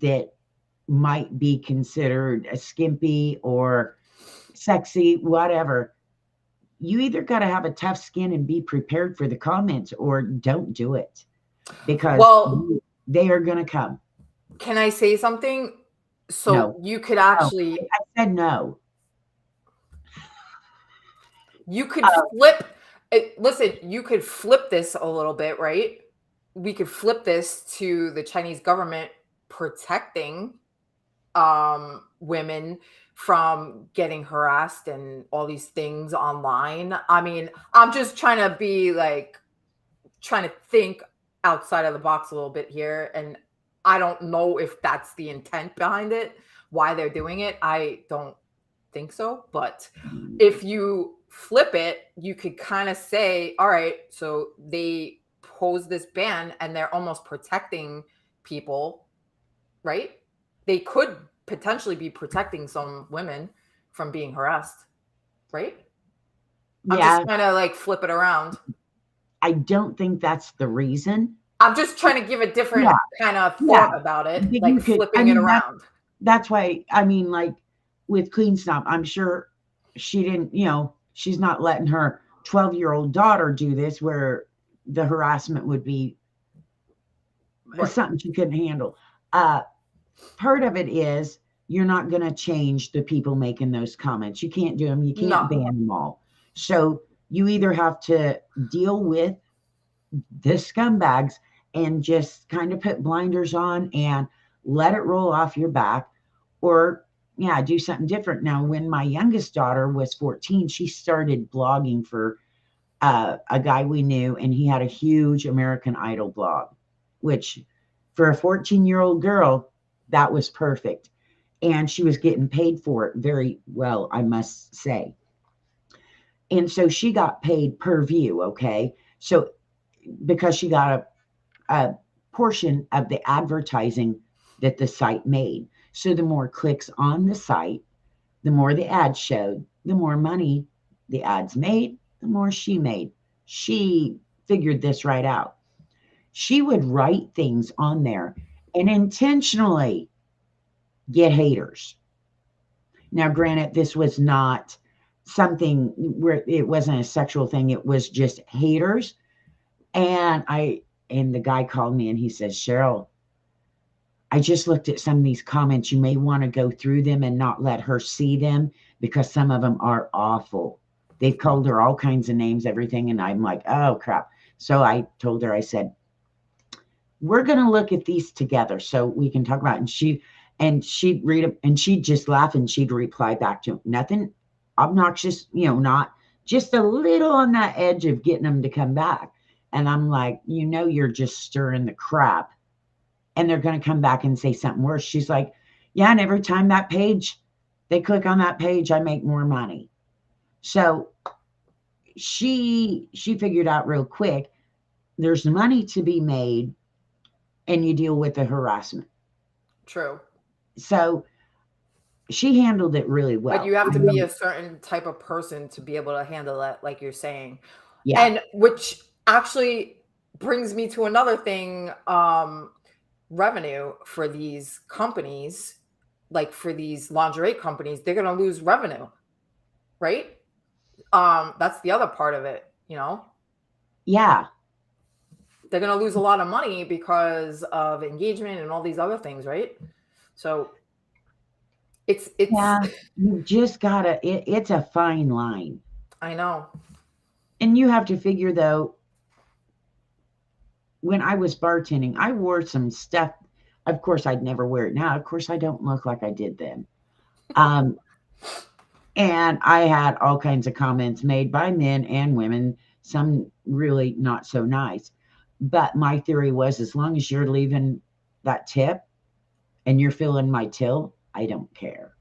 that might be considered a skimpy or sexy, whatever. You either got to have a tough skin and be prepared for the comments or don't do it because Well, they are going to come. can I say something? So No, you could no, actually, I said no. you could Uh, flip listen, you could flip this a little bit, right? We could flip this to the Chinese government protecting women from getting harassed and all these things online. I mean, I'm just trying to be like trying to think outside of the box a little bit here, and I don't know if that's the intent behind it, why they're doing it. I don't think so, but if you flip it, you could kind of say, all right, so they pose this ban and they're almost protecting people, right? They could potentially be protecting some women from being harassed, right? I'm just Yeah, trying to like flip it around. I don't think that's the reason. I'm just trying to give a different Yeah, kind of yeah. thought about it, But like you could, I flipping it mean, around. that's why, I mean, like with Clean Stop, I'm sure she didn't, she's not letting her 12-year-old daughter do this where the harassment would be Right. something she couldn't handle. Uh, Part of it is you're not going to change the people making those comments. You can't do them, you can't No. ban them all. So you either have to deal with the scumbags and just kind of put blinders on and let it roll off your back, or yeah, do something different. Now, when my youngest daughter was 14, she started blogging for a guy we knew, and he had a huge American Idol blog, which for a 14-year-old girl, that was perfect. And she was getting paid for it very well, I must say. And so she got paid per view, okay? So because she got a portion of the advertising that the site made. So the more clicks on the site, the more the ads showed, the more money the ads made, the more she made. She figured this right out. She would write things on there and intentionally get haters. Now, granted, this was not something where it wasn't a sexual thing, it was just haters. And the guy called me and he says, Sheryl, I just looked at some of these comments. You may want to go through them and not let her see them because some of them are awful. They've called her all kinds of names, everything. And I'm like, oh, crap. So I told her, I said, we're going to look at these together so we can talk about it. And she'd read them and she'd just laugh and she'd reply back to them. Nothing obnoxious, not just a little on that edge of getting them to come back. And I'm like, you're just stirring the crap and they're going to come back and say something worse. She's like, yeah, and every time they click on that page, I make more money. So she figured out real quick, there's money to be made and you deal with the harassment. True. So she handled it really But well. you have to be a certain type of person to be able to handle that, like you're saying. Yeah. And which actually brings me to another thing, revenue for these companies, like for these lingerie companies, they're going to lose revenue, right? That's the other part of it, Yeah. they're going to lose a lot of money because of engagement and all these other things, right? So it's Yeah. You just gotta, it's a fine line. I know. And you have to figure though, when I was bartending, I wore some stuff. Of course, I'd never wear it now. Of course, I don't look like I did then. Um, and I had all kinds of comments made by men and women, some really not so nice. But my theory was as long as you're leaving that tip and you're filling my till, I don't care.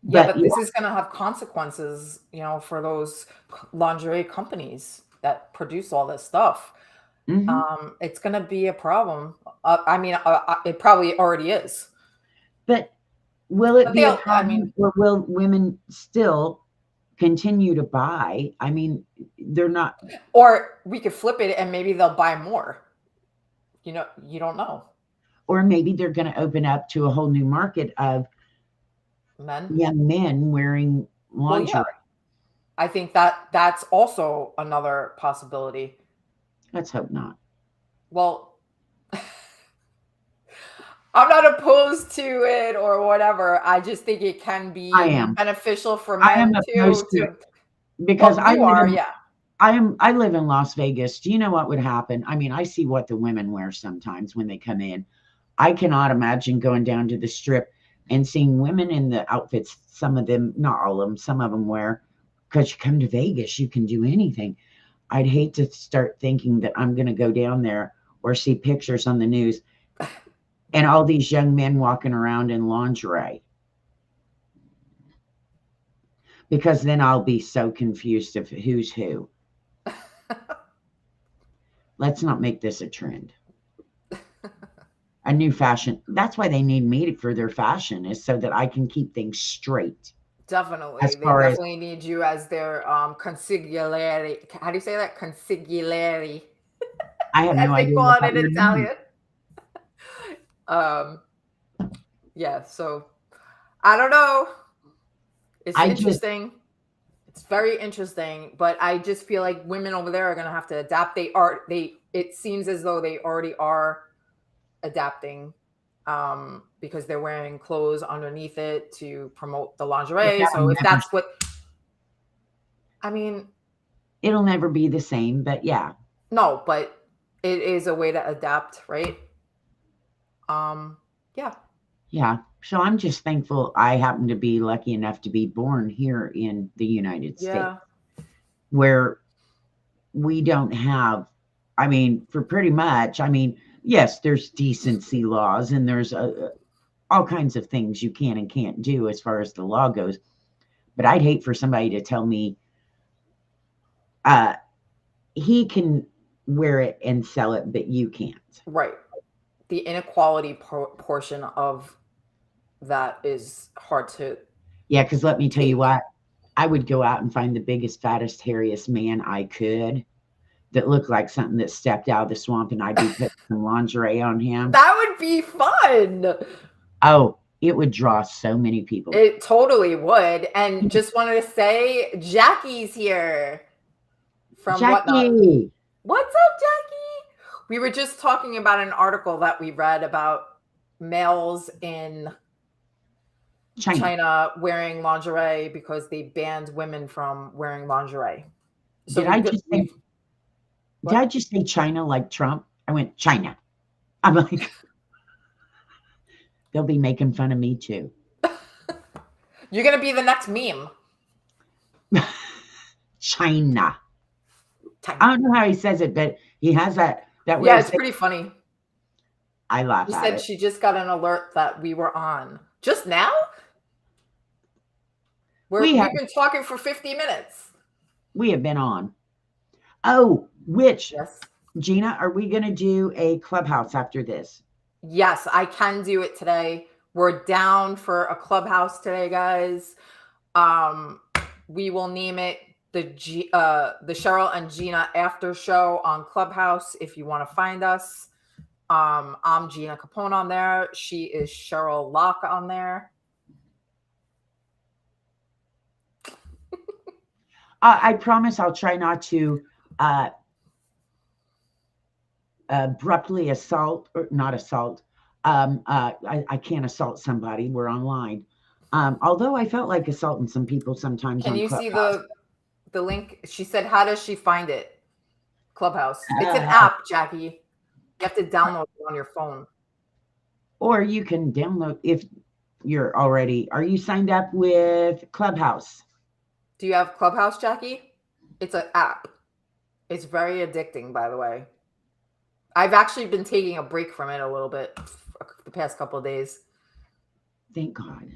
Yeah, But but yeah, this is going to have consequences, for those lingerie companies that produce all this stuff. mhm. It's going to be a problem. I mean, it probably already is. But will it But be a I mean, problem or will women still continue to buy? I mean, they're not, or we could flip it and maybe they'll buy more. You don't know. or maybe they're going to open up to a whole new market of Men. young men wearing Well, yeah, lingerie. I think that's also another possibility. Let's hope not. Well, I'm not opposed to it or whatever. I just think it can I be am. beneficial for I am men too. opposed to it because Well, you are, yeah. I live in Las Vegas. Do you know what would happen? I mean, I see what the women wear sometimes when they come in. I cannot imagine going down to the strip and seeing women in the outfits, some of them, not all of them, some of them wear, because you come to Vegas, you can do anything. I'd hate to start thinking that I'm going to go down there or see pictures on the news and all these young men walking around in lingerie, because then I'll be so confused of who's who. Let's not make this a trend. A new fashion. That's why they need me for their fashion, is so that I can keep things straight. Definitely. as They far as definitely need you as their consigliere. How do you say that? Consigliere, I have as no they idea call what it that in word means. Italian. Um, yeah, so I don't know. It's I just, interesting. It's very interesting, but I just feel like women over there are gonna have to adapt. They are they it seems as though they already are adapting because they're wearing clothes underneath it to promote the but lingerie. that'll So if never, that's what I mean, it'll never be the same. But yeah, no, but it is a way to adapt, right? Um, yeah, yeah. So I'm just thankful I happen to be lucky enough to be born here in the United States, yeah, where we don't have, I mean, for pretty much, I mean, yes, there's decency laws and there's all kinds of things you can and can't do as far as the law goes. But I'd hate for somebody to tell me uh, he can wear it and sell it, but you can't. right. The inequality portion of that is hard to Yeah, because let me tell you take. what, I would go out and find the biggest, fattest, hairiest man I could that looked like something that stepped out of the swamp, and I'd be putting some lingerie on him. That would be fun. Oh, it would draw so many people. It totally would. And just wanted to say, Jackie's here from Whatnot. Jackie, What's up, Jackie? We were just talking about an article that we read about males in China. China wearing lingerie because they banned women from wearing lingerie. So Did I just say? we've Did I what? just say China like Trump? I went China. I'm like, they'll be making fun of me too. You're gonna be the next meme. China. I China. don't know how he says it, but he has that way Yeah, of it's saying. pretty funny. I laugh She at said it. she just got an alert that we were on. Just now? We have We've been talking for 50 minutes. we have been on. Oh, which Yes. Gina, are we going to do a clubhouse after this? Yes, I can do it today. We're down for a clubhouse today, guys. Um, we will name it the Sheryl and Gina after show on Clubhouse if you want to find us. I'm Gina Capone on there. She is Sheryl LOCH on there. I promise I'll try not to abruptly assault or not assault. I can't assault somebody. We're online. Although I felt like assaulting some people sometimes Can on you see Clubhouse. the link? She said, "How does she find it?" Clubhouse. It's an Uh, app, Jackie. You have to download it on your phone. or you can download if you're already. Are you signed up with Clubhouse? Do you have Clubhouse, Jackie? It's an app. It's very addicting, by the way. I've actually been taking a break from it a little bit the past couple of days. Thank God.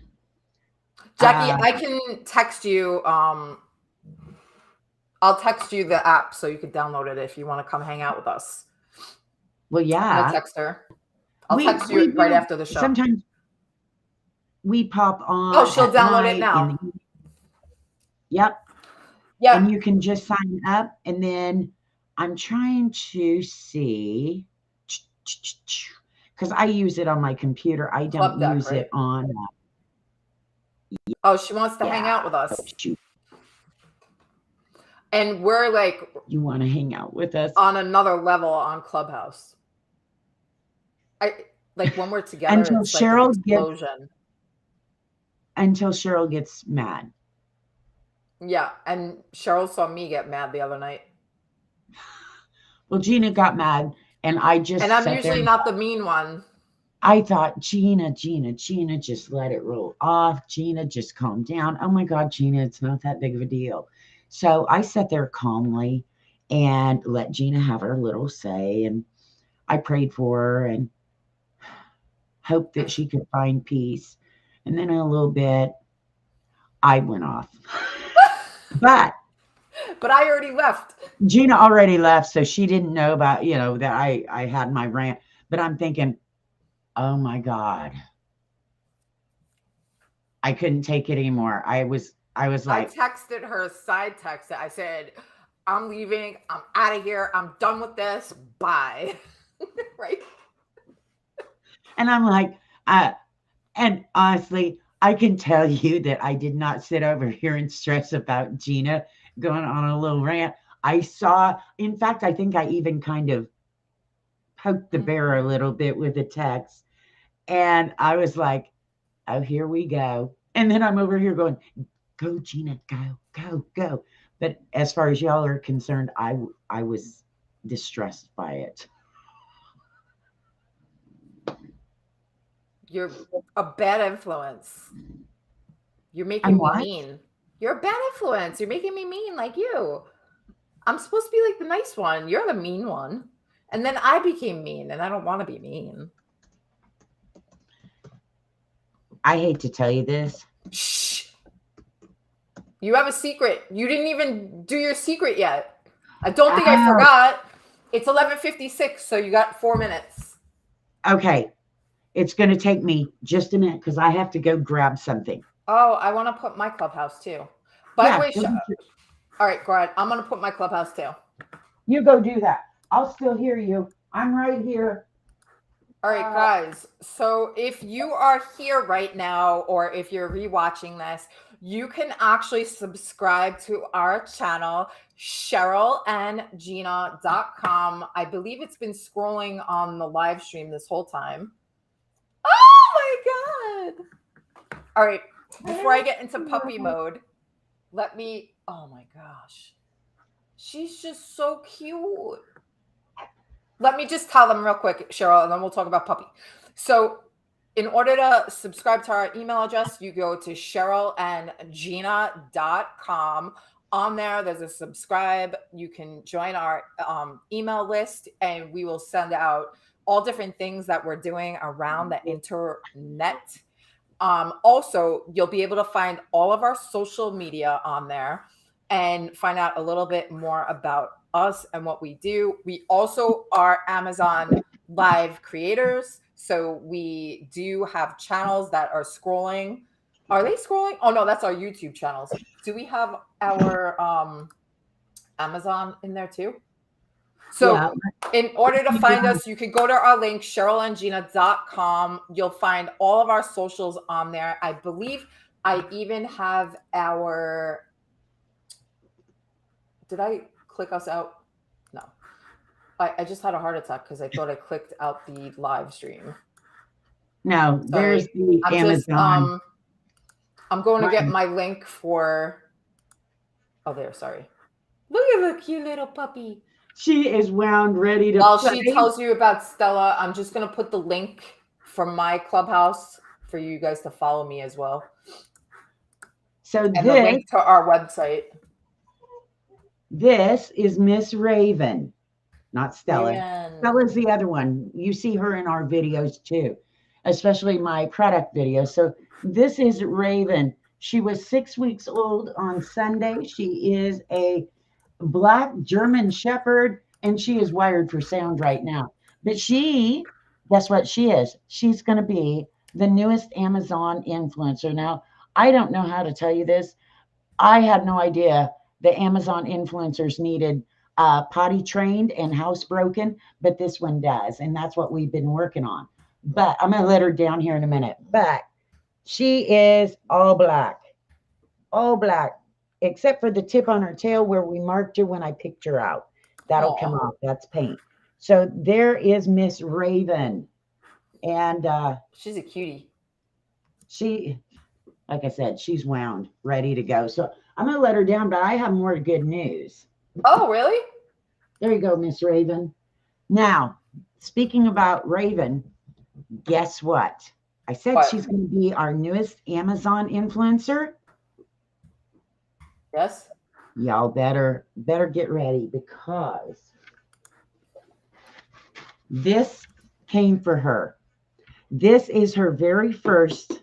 Jackie, I can text you. I'll text you the app so you can download it if you want to come hang out with us. Well, I'm gonna yeah. text her. I'll We text we you right do after the show. sometimes we pop Oh, on she'll at download it night in now. the yep. And Yep. you can just sign up and then I'm trying to see because I use it on my computer. I don't Club deck, use right? it on Oh, she wants to hang out yeah. with us. Shoot, And we're like you want to hang out with us on another level on Clubhouse. I like when we're together, until it's like an Sheryl gets explosion. mad. Yeah, and Sheryl saw me get mad the other night. Well, Gina got mad and I And just I'm sat there usually and not the mean one. I thought, Gina, just let it roll off. Gina, just calm down. Oh my God, Gina, it's not that big of a deal. So I sat there calmly and let Gina have her little say. And I prayed for her and hoped that she could find peace. And then in a little bit, I went off. But But I already left. Gina already left, so she didn't know about, that I had my rant. But I'm thinking, oh my God. I couldn't take it anymore. I was I like, texted her, side texted. I said, I'm leaving. I'm out of here. I'm done with this. Bye. Right? and I'm like, and honestly, I can tell you that I did not sit over here and stress about Gina going on a little rant. I saw, in fact, I think I even kind of poked the bear a little bit with the text. And I was like, oh, here we go. And then I'm over here going, go, Gina, go, go, go. But as far as y'all are concerned, I was distressed by it. You're a bad influence. You're I'm making me what? mean. You're a bad influence. You're making me mean like you. I'm supposed to be like the nice one. You're the mean one. And then I became mean, and I don't want to be mean. I hate to tell you this. Shh. You have a secret. You didn't even do your secret yet. I don't think I Oh, forgot. It's 11:56, so you got 4 minutes. okay. It's going to take me just a minute because I have to go grab something. Oh, I want to put my clubhouse too. By the Yeah, way, all right, go ahead. I'm going to put my clubhouse too. you go do that. I'll still hear you. I'm right here. All right, guys. So if you are here right now, or if you're rewatching this, you can actually subscribe to our channel, SherylandGina.com. I believe it's been scrolling on the live stream this whole time. Oh my God. All right. Before I get into puppy mode, let me, oh my gosh. She's just so cute. Let me just tell them real quick, Sheryl, and then we'll talk about puppy. So in order to subscribe to our email address, you go to SherylandGina.com. On there, there's a subscribe. You can join our email list, and we will send out all different things that we're doing around the internet. Also, you'll be able to find all of our social media on there and find out a little bit more about us and what we do. We also are Amazon Live creators. So we do have channels that are scrolling. Are they scrolling? Oh no, that's our YouTube channels. Do we have our Amazon in there too? So Yeah. in order to find us, you can go to our link, SherylandGina.com. You'll find all of our socials on there. I believe I even have our, did I click us out? No. I just had a heart attack because I thought I clicked out the live stream. No, there's Sorry. the I'm just Amazon. I'm going to get my link for, oh there, sorry. Look at the cute little puppy. She is wound ready to While play. she tells you about Stella, I'm just going to put the link from my clubhouse for you guys to follow me as well. So And the link to our website. This is Miss Raven, not Stella. Man. Stella's the other one. You see her in our videos too, especially my product videos. So this is Raven. She was 6 weeks old on Sunday. She is a Black German Shepherd, and she is wired for sound right now. But guess what she is? She's going to be the newest Amazon influencer. Now, I don't know how to tell you this. I had no idea the Amazon influencers needed potty trained and housebroken, but this one does. And that's what we've been working on. But I'm going to let her down here in a minute. But she is all black, except for the tip on her tail where we marked her when I picked her out. That'll come off. That's paint. So there is Miss Raven. And she's a cutie. She, like I said, she's wound, ready to go. So I'm going to let her down, but I have more good news. Oh, really? There you go, Miss Raven. Now, speaking about Raven, guess what? I said she's going to be our newest Amazon influencer. Yes. Y'all better get ready because this came for her. This is her very first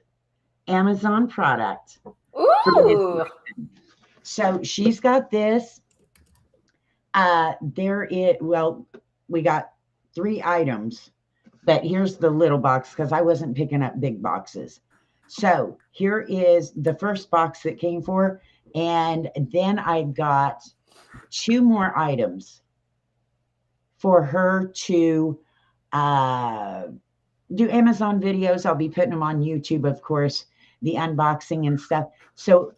Amazon product. Ooh. So she's got this. We got 3 items, but here's the little box because I wasn't picking up big boxes. So here is the first box that came for her. And then I got 2 more items for her to do Amazon videos. I'll be putting them on YouTube, of course, the unboxing and stuff. So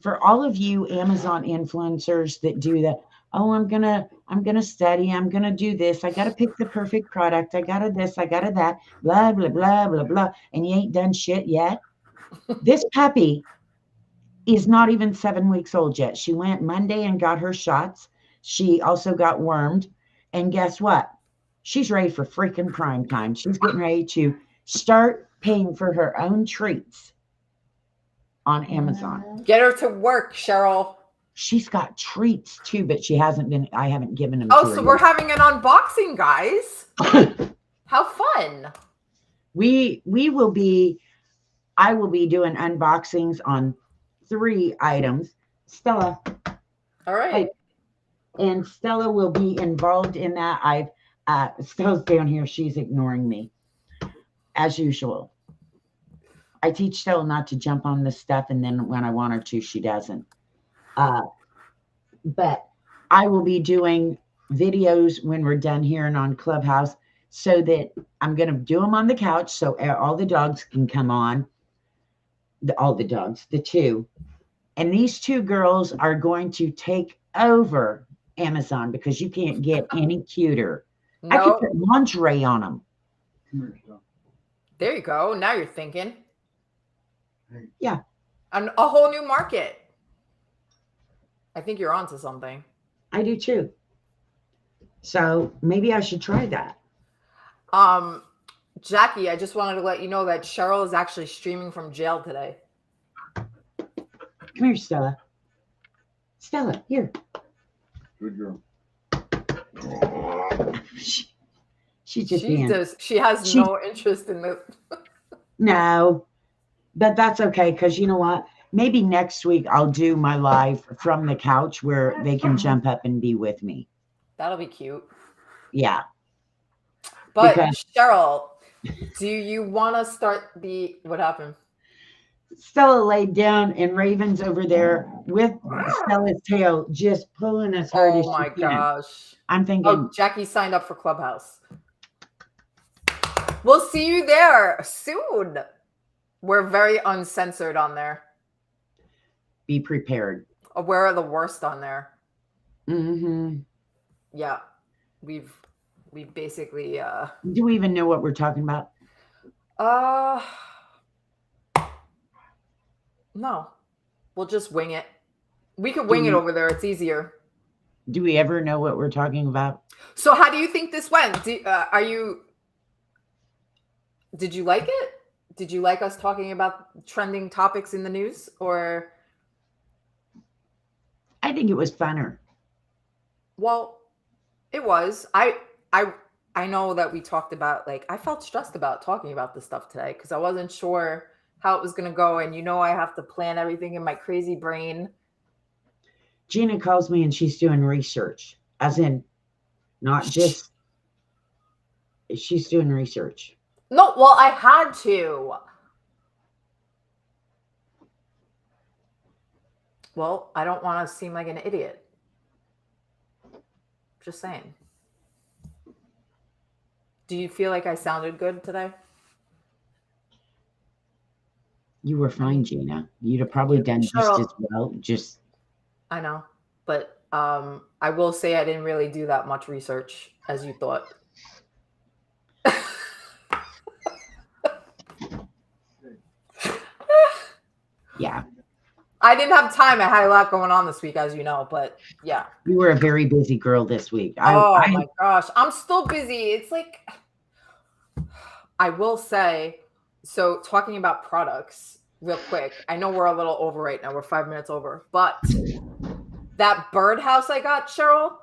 for all of you Amazon influencers that do that, oh, I'm gonna study, I'm gonna do this, I gotta pick the perfect product, I gotta this, I gotta that, blah blah blah blah blah, and you ain't done shit yet. This puppy is not even 7 weeks old yet. She went Monday and got her shots. She also got wormed. And guess what? She's ready for freaking prime time. She's getting ready to start paying for her own treats on Amazon. Get her to work, Sheryl. She's got treats too, but I haven't given them Oh, to her. so we're having an unboxing, guys. How fun. I will be doing unboxings on 3 items. Stella. All right. And Stella will be involved in that. Stella's down here. She's ignoring me as usual. I teach Stella not to jump on this stuff, and then when I want her to, she doesn't. But I will be doing videos when we're done here and on Clubhouse, so that I'm going to do them on the couch so all the dogs can come on. All the dogs, the 2. And these 2 girls are going to take over Amazon because you can't get any cuter. No. I could put lingerie on them. There you go. Now you're thinking. Yeah. And a whole new market. I think you're onto something. I do too. So maybe I should try that. Jackie, I just wanted to let you know that Sheryl is actually streaming from jail today. Come here, Stella. Stella, here. Good girl. She's just she has no interest in this. No, but that's okay, because you know what? Maybe next week I'll do my live from the couch where they can jump up and be with me. That'll be cute. Yeah. But Sheryl, do you want to start what happened? Stella laid down and Raven's over there with Stella's tail just pulling as hard as she can. Oh my gosh. I'm thinking. Oh, Jackie signed up for Clubhouse. We'll see you there soon. We're very uncensored on there. Be prepared. We're the worst on there. Mm-hmm. Yeah. We've basically do we even know what we're talking about? No. We'll just wing it. We could wing it over there. It's easier. Do we ever know what we're talking about? So how do you think this went? Did you like it? Did you like us talking about trending topics in the news, or? I think it was funner. Well, it was. I know that we talked about, like, I felt stressed about talking about this stuff today because I wasn't sure how it was going to go. And I have to plan everything in my crazy brain. Gina calls me and she's doing research, as in not just, she's doing research. No, well, I had to. Well, I don't want to seem like an idiot. Just saying. Do you feel like I sounded good today? You were fine, Gina. You'd have probably done just as well. I know, but I will say I didn't really do that much research as you thought. Yeah. I didn't have time. I had a lot going on this week, as you know, but yeah. You were a very busy girl this week. My gosh. I'm still busy. It's like, I will say, so talking about products real quick, I know we're a little over right now. We're 5 minutes over, but that birdhouse I got, Sheryl,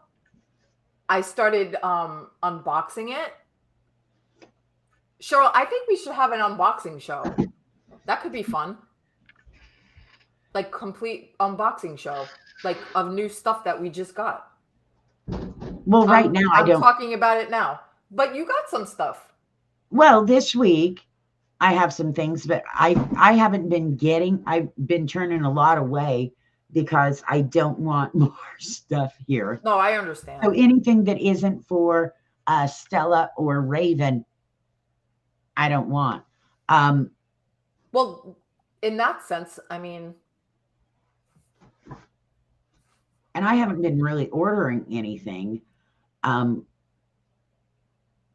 I started unboxing it. Sheryl, I think we should have an unboxing show. That could be fun. Like complete unboxing show, like of new stuff that we just got. Well, right now I'm talking about it now, but you got some stuff. Well, this week I have some things, but I haven't been getting. I've been turning a lot away because I don't want more stuff here. No, I So understand. anything that isn't for Stella or Raven, I don't want. Um, Well, in that sense, I mean, and I haven't been really ordering anything um,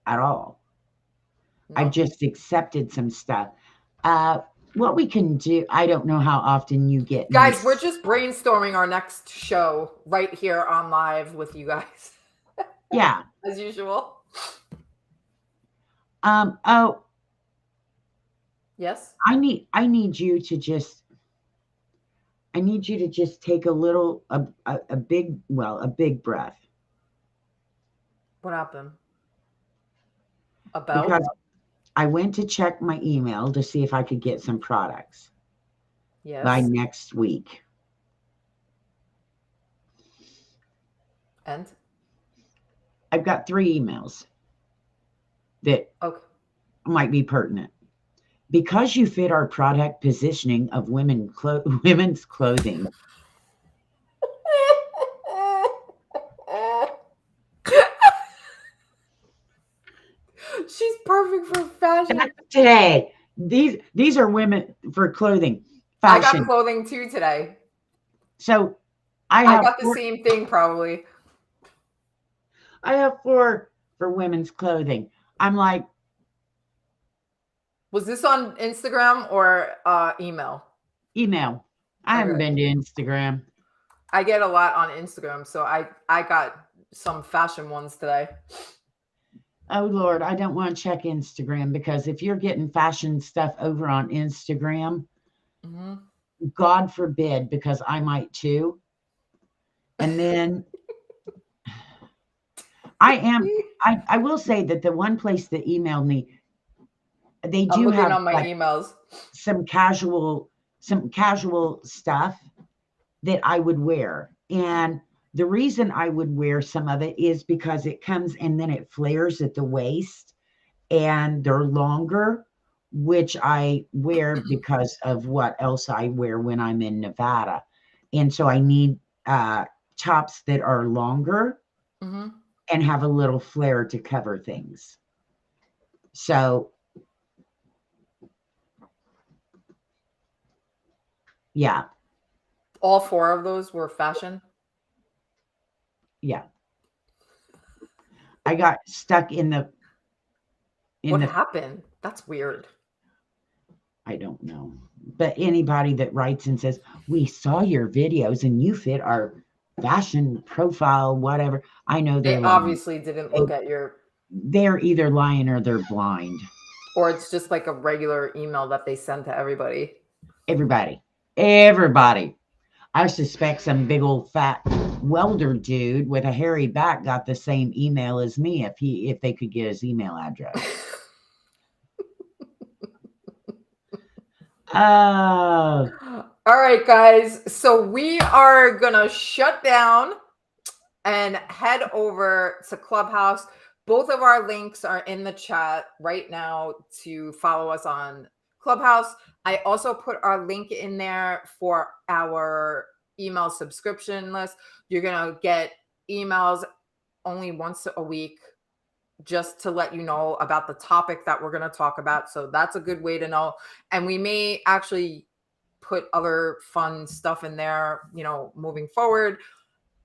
at all. I've no. just accepted some stuff. Uh, what we can do, I don't know how often you get Guys, we're nice. just brainstorming our next show right here on live with you guys, Yeah. as usual. Oh, Yes. I need you to just take a little a big a big breath What happened? About? because I went to check my email to see if I could get some products by Yes. next week. And? I've got 3 emails that Okay. might be pertinent. Because you fit our product positioning of women's clothing. She's perfect for fashion. Today, these are women for clothing, I got fashion. clothing too today. So I got the same thing probably. I have 4 for women's clothing. I'm like, Was this on Instagram or email? email. I haven't Okay. been to Instagram. I get a lot on Instagram, so I got some fashion ones today. Oh Lord, I don't want to check Instagram because if you're getting fashion stuff over on Instagram, Mm-hmm. God forbid, because I might too. And then I will say that the one place that emailed me, they I'm do looking have on my like emails. some casual stuff that I would wear. And the reason I would wear some of it is because it comes and then it flares at the waist and they're longer, which I wear because of what else I wear when I'm in Nevada. And so I need tops that are longer Mm-hmm. and have a little flare to cover things. So, yeah, All 4 of those were fashion. yeah. I got stuck in What the happened? That's weird. I don't know. But anybody that writes and says, "We saw your videos and you fit our fashion profile, whatever," I know They they're lying. obviously didn't look at your, They're either lying or they're blind. or it's just like a regular email that they send to everybody. Everybody. I suspect some big old fat welder dude with a hairy back got the same email as me if they could get his email address. Oh, All right, guys. So we are going to shut down and head over to Clubhouse. Both of our links are in the chat right now to follow us on Clubhouse. I also put our link in there for our email subscription list. You're going to get emails only once a week just to let you know about the topic that we're going to talk about. So that's a good way to know. And we may actually put other fun stuff in there, moving forward.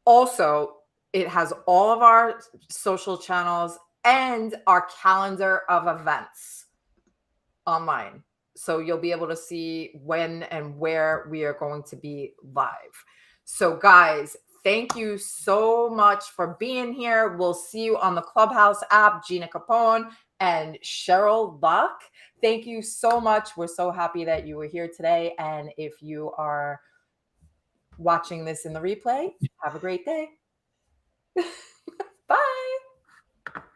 Also, it has all of our social channels and our calendar of events online. So you'll be able to see when and where we are going to be live. So, guys, thank you so much for being here. We'll see you on the Clubhouse app, Gina Capone and Sheryl LOCH. Thank you so much. We're so happy that you were here today. And if you are watching this in the replay, have a great day.